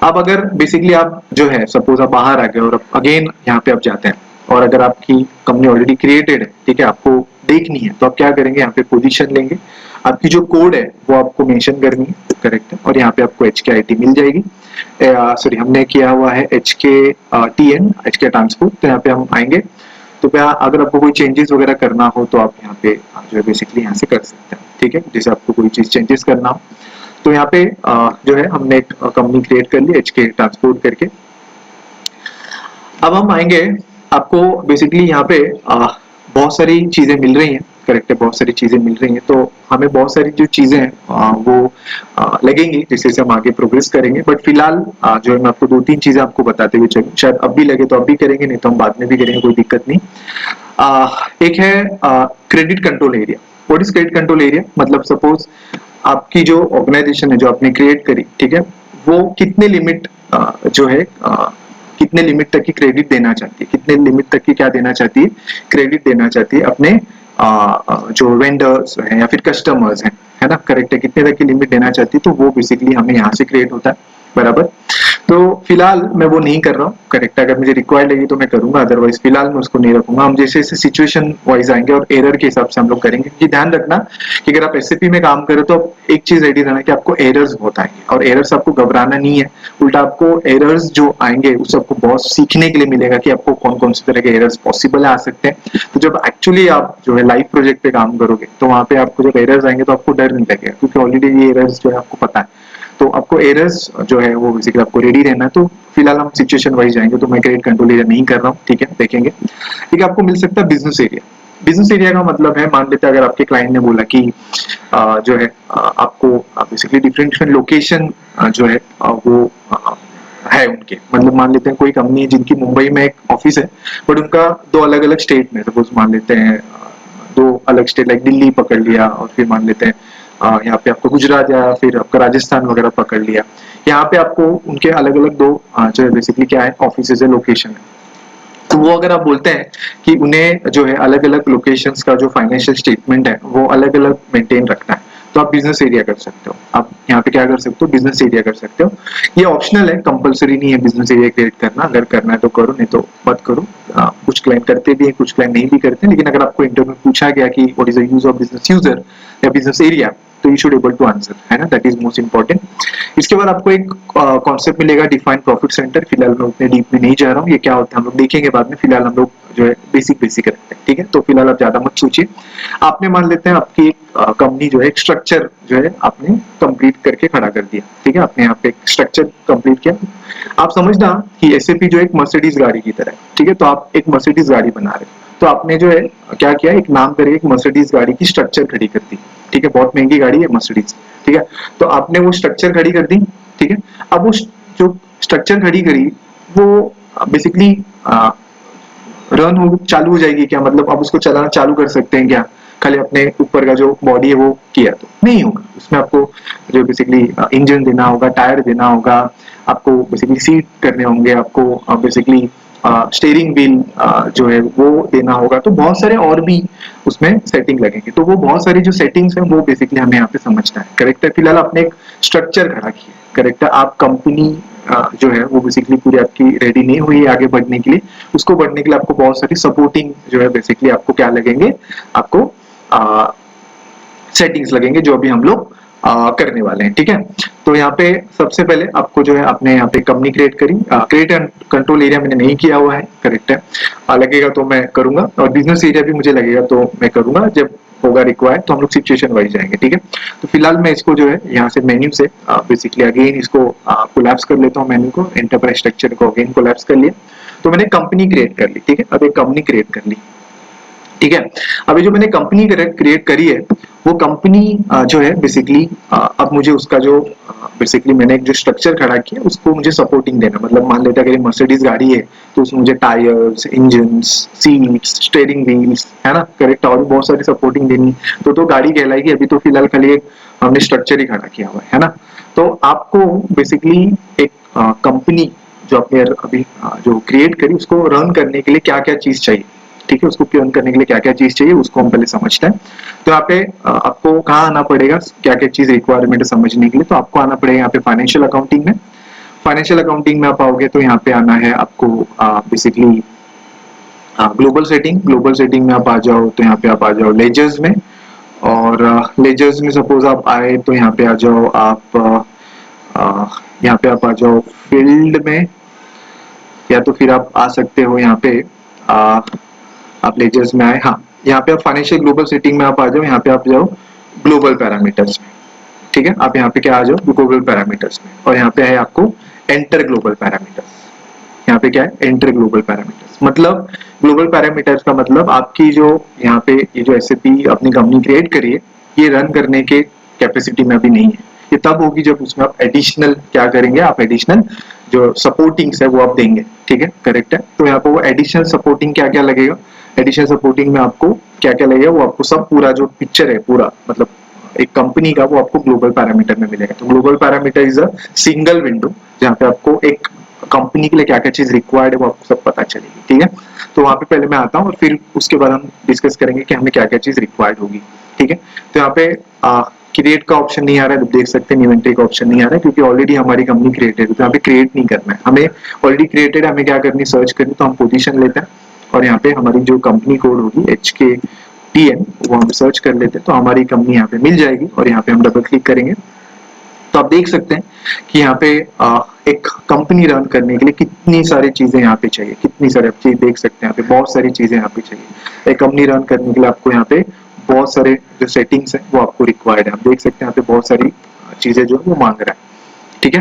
अब अगर बेसिकली आप जो है सपोज आप बाहर आ गए और अगेन यहाँ पे आप जाते हैं, और अगर आपकी कंपनी ऑलरेडी क्रिएटेड है, ठीक है, आपको देखनी है, तो आप क्या करेंगे, यहाँ पे पोजीशन लेंगे, आपकी जो कोड है वो आपको मेंशन करनी है, करेक्ट है, और यहाँ पे आपको HK IT मिल जाएगी। सॉरी, हमने किया हुआ है HK TN HK ट्रांसपोर्ट, तो यहाँ पे हम आएंगे, तो अगर आपको कोई चेंजेस वगैरह करना हो तो आप यहाँ पे जो है बेसिकली यहाँ से कर सकते हैं, ठीक है। जैसे आपको कोई चीज चेंजेस करना हो तो यहाँ पे जो है हमने एक कंपनी क्रिएट कर ली HK ट्रांसपोर्ट करके। अब हम आएंगे, आपको बेसिकली यहाँ पे बहुत सारी चीजें मिल रही हैं, करेक्ट है, बहुत सारी चीजें मिल रही हैं, तो हमें बहुत सारी जो चीजें हैं वो लगेंगी जैसे जैसे हम आगे प्रोग्रेस करेंगे। बट फिलहाल जो है मैं आपको 2-3 चीजें आपको बताते हुए चलूं, शायद अब भी लगे तो अब भी करेंगे, नहीं तो हम बाद में भी करेंगे, कोई दिक्कत नहीं। एक है credit control area. What is credit control area, मतलब सपोज आपकी जो ऑर्गेनाइजेशन है जो आपने क्रिएट करी, ठीक है, वो कितने लिमिट जो है कितने लिमिट तक की क्रेडिट देना चाहती है, कितने लिमिट तक की क्या देना चाहती है, क्रेडिट देना चाहती है अपने जो वेंडर्स हैं या फिर कस्टमर्स हैं, है ना, करेक्ट है, कितने तक की लिमिट देना चाहती है, तो वो बेसिकली हमें यहाँ से क्रिएट होता है, बराबर। तो फिलहाल मैं वो नहीं कर रहा हूँ, करेक्ट है, अगर मुझे रिक्वायर्ड लगी तो मैं करूंगा, अदरवाइज फिलहाल मैं उसको नहीं रखूंगा। हम जैसे जैसे सिचुएशन वाइज आएंगे और एरर के हिसाब से हम लोग करेंगे। ये ध्यान रखना कि अगर आप SAP में काम करें तो एक चीज रेडी रहना कि आपको एरर्स बहुत आएंगे, और एरर्स आपको घबराना नहीं है, उल्टा आपको एरर्स जो आएंगे उससे आपको बहुत सीखने के लिए मिलेगा कि आपको कौन कौन से तरह के एरर्स पॉसिबल आ सकते हैं। तो जब एक्चुअली आप जो है लाइव प्रोजेक्ट पे काम करोगे तो वहां पे आपको जब एरर्स आएंगे तो आपको डर नहीं लगेगा, क्योंकि ऑलरेडी ये एरर्स जो है आपको पता है, तो आपको एरर्स जो है वो बेसिकली आपको रेडी रहना है। तो फिलहाल हम सिचुएशन वाइज जाएंगे, तो मैं क्रेडिट कंट्रोल एरिया नहीं कर रहा हूँ, ठीक है, देखेंगे। ठीक है, आपको मिल सकता है बिजनेस एरिया। बिजनेस एरिया का मतलब है, मान लेते हैं अगर आपके क्लाइंट ने बोला कि जो है आपको बेसिकली डिफरेंट डिफरेंट लोकेशन जो है वो है उनके, मतलब मान लेते हैं कोई कंपनी है जिनकी मुंबई में एक ऑफिस है बट उनका 2 अलग अलग स्टेट में, सपोज मान लेते हैं दो अलग स्टेट लाइक दिल्ली पकड़ लिया और फिर मान लेते हैं यहाँ पे आपको गुजरात या फिर आपका राजस्थान वगैरह पकड़ लिया, यहाँ पे आपको उनके अलग अलग दो जो है बेसिकली क्या है ऑफिस है, लोकेशन है। तो वो अगर आप बोलते हैं कि उन्हें जो है अलग अलग लोकेशंस का जो फाइनेंशियल स्टेटमेंट है वो अलग अलग मेंटेन रखना है, तो आप बिजनेस एरिया कर सकते हो। आप यहाँ पे क्या कर सकते हो, बिजनेस एरिया कर सकते हो। ये ऑप्शनल है, कंपलसरी नहीं है बिजनेस एरिया क्रिएट करना, अगर करना है तो करो, नहीं तो मत करो। कुछ क्लाइंट करते भी हैं, कुछ क्लाइंट नहीं भी करते, लेकिन अगर आपको इंटरव्यू में पूछा गया कि what is the use of business user या बिजनेस एरिया, तो you should able to answer, है ना, दैट इज मोस्ट इंपॉर्टेंट। इसके बाद आपको एक कॉन्सेप्ट मिलेगा डिफाइंड प्रॉफिट सेंटर। फिलहाल मैं उतने डीप में नहीं जा रहा हूँ, ये क्या होता है हम लोग देखेंगे बाद में, फिलहाल हम लोग जो है बेसिक रखते हैं, ठीक है। तो फिलहाल आप ज्यादा मत सोचिए। आपने मान लेते हैं आपकी एक कंपनी जो है एक स्ट्रक्चर जो है आपने कंप्लीट करके खड़ा कर दिया, ठीक है, आपने यहाँ पे एक स्ट्रक्चर कंप्लीट किया। आप समझना कि एसएपी जो एक मर्सिडीज गाड़ी की तरह है, ठीक है, तो आप एक मर्सिडीज गाड़ी बना रहे हो, तो आपने जो है क्या किया, एक नाम करके एक मर्सिडीज गाड़ी की स्ट्रक्चर खड़ी कर दी, ठीक है, बहुत महंगी गाड़ी है मर्सिडीज, ठीक है। तो आपने वो स्ट्रक्चर खड़ी कर दी, ठीक है। अब उस जो स्ट्रक्चर खड़ी करी वो बेसिकली रन हो चालू हो जाएगी क्या, मतलब आप उसको चलाना चालू कर सकते हैं क्या, खाली अपने ऊपर का जो बॉडी है वो किया तो नहीं होगा। उसमें आपको जो बेसिकली इंजन देना होगा, टायर देना होगा, आपको बेसिकली सीट करने होंगे, आपको बेसिकली स्टीयरिंग व्हील जो है वो देना होगा, तो बहुत सारे और भी उसमें सेटिंग लगेंगे। तो वो बहुत सारी जो सेटिंग्स हैं वो बेसिकली हमें यहाँ पे समझना है, करेक्ट है। फिलहाल आपने एक स्ट्रक्चर खड़ा किया, करेक्ट है। आप कंपनी जो है वो बेसिकली पूरी आपकी रेडी नहीं हुई है आगे बढ़ने के लिए, उसको बढ़ने के लिए आपको बहुत सारी सपोर्टिंग जो है बेसिकली आपको क्या लगेंगे, आपको सेटिंग्स लगेंगे जो अभी हम लोग करने वाले हैं, ठीक है। तो यहाँ पे सबसे पहले आपको जो है आपने यहाँ पे कंपनी क्रिएट करी, क्रिएट एंड कंट्रोल एरिया मैंने नहीं किया हुआ है, करेक्ट है। लगेगा तो मैं करूंगा, और बिजनेस एरिया भी मुझे लगेगा तो मैं करूंगा, जब होगा रिक्वायर्ड तो हम लोग सिचुएशन वाइज जाएंगे, ठीक है। तो फिलहाल मैं इसको जो है यहाँ से मेन्यू से बेसिकली अगेन इसको कोलैप्स कर लेता हूँ, मेन्यू को, एंटरप्राइज स्ट्रक्चर को अगेन कोलैप्स कर लिया। तो मैंने कंपनी क्रिएट कर ली, ठीक है, अब एक कंपनी क्रिएट कर ली, ठीक है। अभी जो मैंने कंपनी क्रिएट करी है वो कंपनी जो है बेसिकली अब मुझे उसका जो बेसिकली मैंने एक जो स्ट्रक्चर खड़ा किया उसको मुझे सपोर्टिंग देना, मतलब मान लेते अगर मर्सिडीज गाड़ी है तो उसमें मुझे tyres, engine, seats, steering wheels, है ना, करेक्ट, और भी बहुत सारी सपोर्टिंग देनी, तो गाड़ी कहलाएगी। अभी तो फिलहाल खाली एक हमने स्ट्रक्चर ही खड़ा किया हुआ है ना। तो आपको बेसिकली एक कंपनी जो आपने अभी जो क्रिएट करी उसको रन करने के लिए क्या क्या चीज चाहिए, ठीक है, उसको रन करने के लिए क्या क्या चीज चाहिए उसको हम पहले समझते हैं। तो यहाँ पे आपको कहाँ आना पड़ेगा, क्या क्या चीज रिक्वायरमेंट है समझने के लिए, तो आपको आना पड़ेगा यहाँ पे फाइनेंशियल अकाउंटिंग में। फाइनेंशियल अकाउंटिंग में आप आओगे तो यहाँ पे आना है आपको बेसिकली ग्लोबल सेटिंग में आप आ जाओ, तो यहाँ पे आप आ जाओ लेजर्स में, और लेजर्स में सपोज आप आए तो यहाँ पे आ जाओ आप यहाँ पे आप आ जाओ फील्ड में, या तो फिर आप आ सकते हो यहाँ पे आप लेजर्स में आए, हाँ, यहाँ पे आप फाइनेंशियल ग्लोबल सेटिंग में आप आ जाओ, यहाँ पे आप जाओ ग्लोबल पैरामीटर्स में, ठीक है। आप यहाँ पे क्या आ जाओ, ग्लोबल पैरामीटर्स में, और यहाँ पे है आपको एंटर ग्लोबल पैरामीटर्स। यहाँ पे क्या है, एंटर ग्लोबल पैरामीटर्स, मतलब ग्लोबल पैरामीटर्स का मतलब आपकी जो यहाँ पे ये जो एसएपी अपनी कंपनी क्रिएट करी है ये रन करने के कैपेसिटी में अभी नहीं है, ये तब होगी जब उसमें आप एडिशनल क्या करेंगे, आप एडिशनल जो सपोर्टिंग्स है वो आप देंगे, ठीक है, करेक्ट है। तो यहाँ पे वो एडिशनल सपोर्टिंग क्या क्या लगेगा, एडिशनल सपोर्टिंग में आपको क्या क्या लगेगा, वो आपको सब पूरा जो पिक्चर है पूरा, मतलब एक कंपनी का, वो आपको ग्लोबल पैरामीटर में मिलेगा। तो global parameter is a single window जहाँ पे आपको एक कंपनी के लिए क्या क्या चीज रिक्वायर्ड है वो आपको सब पता चलेगी, ठीक है। तो वहां पे पहले मैं आता हूँ और फिर उसके बाद हम डिस्कस करेंगे कि हमें क्या क्या चीज रिक्वायर्ड होगी, ठीक है। तो यहाँ पे क्रिएट का ऑप्शन नहीं आ रहा है, देख सकते हैं इन्वेंटरी का ऑप्शन नहीं आ रहा है क्योंकि ऑलरेडी हमारी कंपनी क्रिएटेड है, तो यहाँ पे क्रिएट नहीं करना है हमें, ऑलरेडी क्रिएटेड है, हमें क्या करनी, सर्च करनी, तो हम पोजीशन लेते हैं और यहाँ पे हमारी जो कंपनी कोड होगी HKTN वो हम सर्च कर लेते हैं, तो हमारी कंपनी यहाँ पे मिल जाएगी और यहाँ पे हम डबल क्लिक करेंगे तो आप देख सकते हैं कि यहाँ पे एक कंपनी रन करने के लिए कितनी सारी चीजें यहाँ पे चाहिए, कितनी सारी चीज देख सकते हैं यहाँ पे, बहुत सारी चीजें यहाँ पे चाहिए। एक कंपनी रन करने के लिए आपको यहाँ पे बहुत सारे जो सेटिंग्स हैं वो आपको रिक्वायर्ड है, आप देख सकते हैं यहाँ पे बहुत सारी चीजें जो है वो मांग रहा है, ठीक है।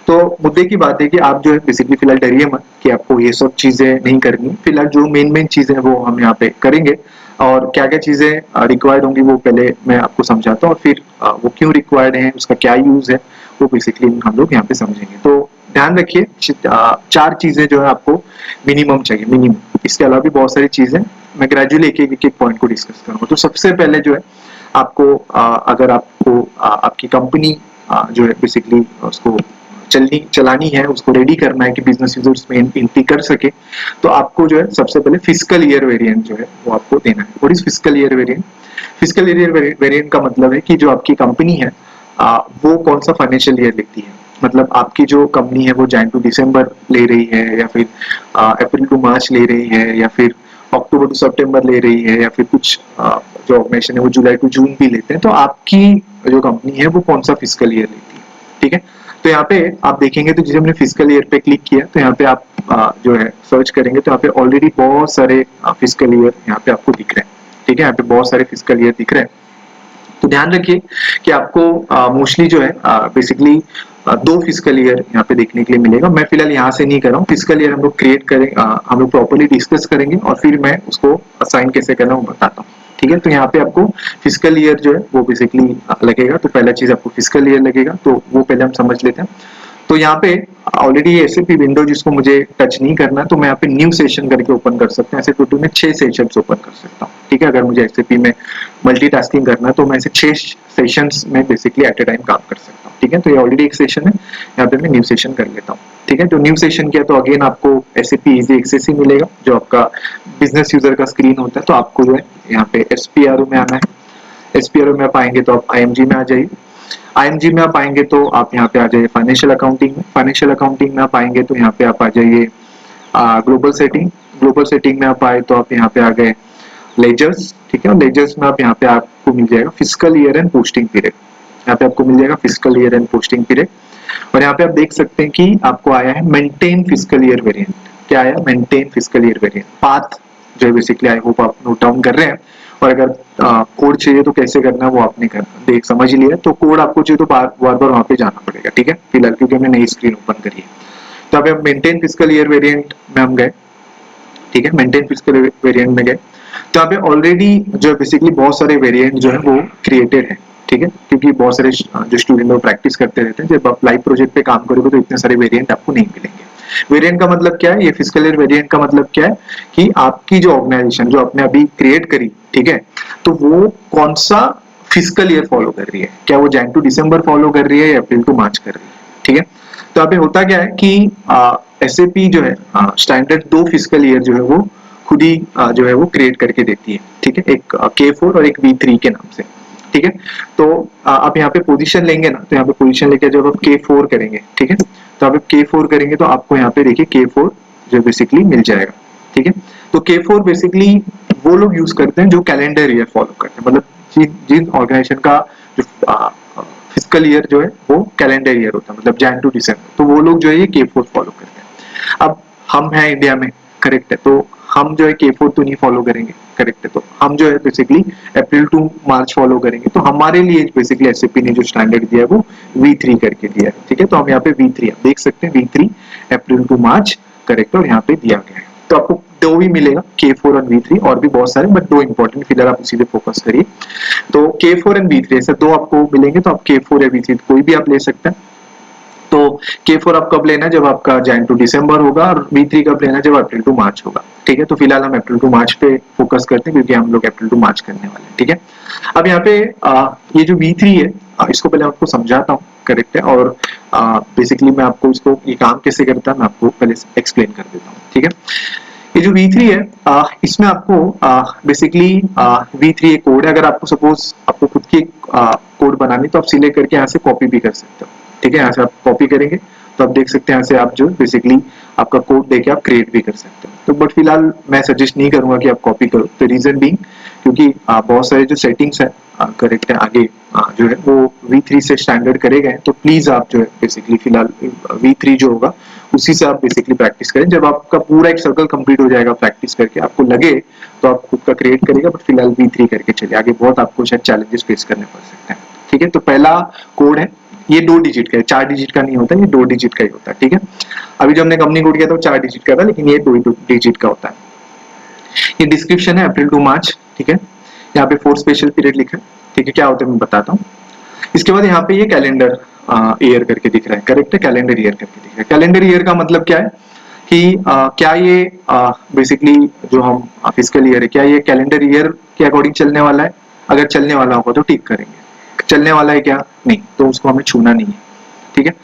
तो मुद्दे की बात है कि आप जो है बेसिकली फिलहाल डरिए मत कि आपको ये सब चीजें नहीं करनी, फिलहाल जो मेन चीजें वो हम यहाँ पे करेंगे, और क्या क्या चीजें रिक्वायर्ड होंगी वो पहले मैं आपको समझाता हूँ, और फिर वो क्यों रिक्वायर्ड है, उसका क्या यूज है, वो बेसिकली हम लोग यहाँ पे समझेंगे। तो ध्यान रखिए 4 चीजें जो है आपको मिनिमम चाहिए, मिनिमम, इसके अलावा भी बहुत सारी चीजें मैं ग्रेजुअली एक एक पॉइंट को डिस्कस करूंगा। तो सबसे पहले जो है आपको अगर आपको आपकी कंपनी जो है बेसिकली उसको चलानी है, उसको रेडी करना है कि बिजनेस यूजर्स में एंट्री कर सके, तो आपको जो है सबसे पहले फिस्कल ईयर वेरिएंट जो है वो आपको देना है। What is fiscal year variant? Fiscal year variant का मतलब है कि जो आपकी कंपनी है वो कौन सा फाइनेंशियल ईयर लेती है। मतलब आपकी जो कंपनी है वो जैन टू दिसंबर ले रही है, या फिर अप्रैल टू मार्च ले रही है, या फिर अक्टूबर टू सितंबर ले रही है, या फिर कुछ जो ऑर्गेनाइजेशन है वो जुलाई टू जून भी लेते हैं। तो आपकी जो कंपनी है वो कौन सा फिस्कल ईयर लेती है, ठीक है। तो यहाँ पे आप देखेंगे तो जैसे हमने फिस्कल ईयर पे क्लिक किया तो यहाँ पे आप जो है सर्च करेंगे तो यहाँ पे ऑलरेडी बहुत सारे फिस्कल ईयर यहाँ पे आपको दिख रहे हैं, ठीक है। यहाँ पे बहुत सारे फिस्कल ईयर दिख रहे हैं। तो ध्यान रखिए कि आपको मोस्टली जो है बेसिकली दो फिस्कल ईयर यहाँ पे देखने के लिए मिलेगा। मैं फिलहाल यहाँ से नहीं कर रहा हूँ, फिस्कल ईयर हम लोग क्रिएट करेंगे, हम लोग प्रॉपर्ली डिस्कस करेंगे और फिर मैं उसको असाइन कैसे करना वो बताता हूँ, ठीक है। तो यहाँ पे आपको फिस्कल ईयर जो है वो बेसिकली लगेगा। तो पहला चीज आपको फिस्कल ईयर लगेगा, तो वो पहले हम समझ लेते हैं। तो यहाँ पे ऑलरेडी एसएपी विंडो जिसको मुझे टच नहीं करना, तो मैं यहाँ पे न्यू सेशन करके ओपन कर सकते हैं। ऐसे टोटल में 6 सेशंस ओपन कर सकता हूँ, ठीक है। अगर मुझे एसएपी में मल्टीटास्किंग करना है तो मैं ऐसे 6 सेशंस में बेसिकली एट ए टाइम काम कर सकता हूँ, ठीक है। तो ये ऑलरेडी एक सेशन है, यहाँ पे मैं न्यू सेशन कर लेता हूँ, ठीक है। तो न्यू सेशन किया तो अगेन आपको एसएपी इजी एक्सेस ही मिलेगा, जो आपका बिजनेस यूजर का स्क्रीन होता है। तो आपको जो है यहाँ पे एसपीआरओ में आना है। एसपीआरओ में आप आएंगे तो आप आईएमजी में आ जाइए। आईएमजी में आप आएंगे तो आप यहाँ पे आ जाइए फाइनेंशियल अकाउंटिंग में। फाइनेंशियल अकाउंटिंग में आप आएंगे तो यहाँ पे आप आ जाइए ग्लोबल सेटिंग। ग्लोबल सेटिंग में आप आए तो आप यहाँ पे आ गए लेजर्स, ठीक है। लेजर्स में आप यहाँ पे आपको मिल जाएगा fiscal year and posting period. यहाँ पे आपको मिल जाएगा fiscal year and posting period. और यहाँ पे आप देख सकते हैं कि आपको आया है मेंटेन फिस्कल ईयर वेरिएंट। क्या आया? Maintain fiscal year variant. Path जो है बेसिकली आई होप आप नोट डाउन कर रहे हैं। और अगर कोड चाहिए तो कैसे करना है वो आपने देख समझ ही लिया। तो कोड आपको चाहिए तो बार बार वहां पे जाना पड़ेगा, ठीक है, फिलहाल क्योंकि हमने नई स्क्रीन ओपन करी है। तो अभी हम मेंटेन फिस्कल ईयर वेरिएंट में हम गए, ठीक है। मेंटेन फिस्कल वेरिएंट में गए तो यहाँ पे ऑलरेडी जो बेसिकली बहुत सारे वेरिएंट जो है वो क्रिएटेड है, ठीक है। क्योंकि बहुत सारे जो स्टूडेंट लोग प्रैक्टिस करते रहते हैं, जब आप लाइव प्रोजेक्ट पे काम करोगे तो इतने सारे वेरिएंट आपको नहीं मिलेंगे। वेरिएंट का मतलब क्या है? ये फिस्कल ईयर वेरिएंट का मतलब क्या है कि आपकी जो ऑर्गेनाइजेशन जो आपने अभी क्रिएट करी, ठीक है, तो वो कौन सा फिस्कल ईयर फॉलो कर रही है। क्या वो जैन टू दिसंबर फॉलो कर रही है या अप्रैल टू मार्च कर रही है, ठीक है। तो अभी होता क्या है कि एसएपी जो है स्टैंडर्ड 2 फिस्कल ईयर जो है वो खुद ही जो है वो क्रिएट करके देती है, ठीक है। एक K4 और एक V3 के नाम से, ठीक है। तो आप यहाँ पे पोजीशन लेंगे ना, तो यहाँ पे पोजीशन लेके जब आप K4 करेंगे, ठीक है, तो आप K4 करेंगे तो आपको यहाँ पे देखिए K4 जो बेसिकली मिल जाएगा, ठीक है। तो K4 बेसिकली वो लोग यूज करते हैं जो कैलेंडर ईयर फॉलो करते हैं। मतलब जिन ऑर्गेनाइजेशन का जो फिस्कल ईयर जो है वो कैलेंडर ईयर होता है, मतलब जैन टू दिसंबर, तो वो लोग जो है ये K4 फॉलो करते हैं। अब हम हैं इंडिया में, करेक्ट है, तो हम जो है K4 तो नहीं फॉलो करेंगे, करेक्ट है। तो हम जो है basically April to March follow करेंगे। तो हमारे लिए बेसिकली एसएपी ने जो स्टैंडर्ड दिया है वो V3 करके दिया है, ठीक है। तो हम यहाँ पे V3 आप देख सकते हैं, V3 April to March, correct, और यहाँ पे दिया गया है। तो आपको दो ही मिलेगा, K4 और V3, और भी बहुत सारे, बट दो इंपॉर्टेंट फिलहाल आप उसी पे फोकस करिए। तो K4 एंड V3 ऐसे दो आपको मिलेंगे, तो आप K4 या V3 कोई भी आप ले सकते हैं। तो K4 आप कब लेना, जब आपका जैन टू दिसंबर होगा, और V3 कब लेना, जब अप्रैल टू मार्च होगा, ठीक है। तो फिलहाल हम अप्रैल टू मार्च पे फोकस करते हैं क्योंकि हम लोग अप्रैल टू मार्च करने वाले हैं, ठीक है। अब यहाँ पे ये जो V3 है इसको पहले आपको समझाता हूँ, करेक्ट है, और बेसिकली मैं आपको इसको ये काम कैसे करता है मैं आपको पहले एक्सप्लेन कर देता हूँ, ठीक है। ये जो V3 है इसमें आपको बेसिकली V3 एक कोड है। अगर आपको सपोज आपको खुद की कोड बनानी तो आप सिलेक्ट करके यहाँ से कॉपी भी कर सकते हो, ठीक है। यहाँ से आप कॉपी करेंगे तो आप देख सकते हैं यहाँ से आप जो बेसिकली आपका कोड देके आप क्रिएट भी कर सकते हो। तो बट फिलहाल मैं सजेस्ट नहीं करूंगा कि आप कॉपी करो, तो रीजन बीइंग क्योंकि बहुत सारे जो सेटिंग्स है करेक्ट है आगे जो है वो V3 से स्टैंडर्ड करे गए, तो प्लीज आप जो है बेसिकली फिलहाल V3 जो होगा उसी से आप बेसिकली प्रैक्टिस करें। जब आपका पूरा एक सर्कल कंप्लीट हो जाएगा प्रैक्टिस करके, आपको लगे तो आप खुद का क्रिएट करेगा, बट फिलहाल V3 करके चलिए, आगे बहुत आपको शायद चैलेंजेस फेस करने पड़ सकते हैं, ठीक है। तो पहला कोड है, ये 2 डिजिट का है, 4 डिजिट का नहीं होता, ये 2 डिजिट का ही होता है, ठीक है। अभी जो हमने कंपनी कोड किया था वो 4 डिजिट का था, लेकिन ये 2 डिजिट का होता है। ये डिस्क्रिप्शन है अप्रैल टू मार्च, ठीक है। यहाँ पे 4 स्पेशल पीरियड लिखा है, ठीक है। क्या होता है मैं बताता हूँ। इसके बाद यहाँ पे ये कैलेंडर ईयर करके दिख रहा है, करेक्ट है, कैलेंडर ईयर करके दिख रहा है। कैलेंडर ईयर का मतलब क्या है कि क्या ये बेसिकली जो हम फिजिकल ईयर है क्या ये कैलेंडर ईयर के अकॉर्डिंग चलने वाला है, अगर चलने वाला होगा तो टिक करेंगे, चलने वाला है क्या नहीं तो उसको हमें छूना नहीं है, ठीक है।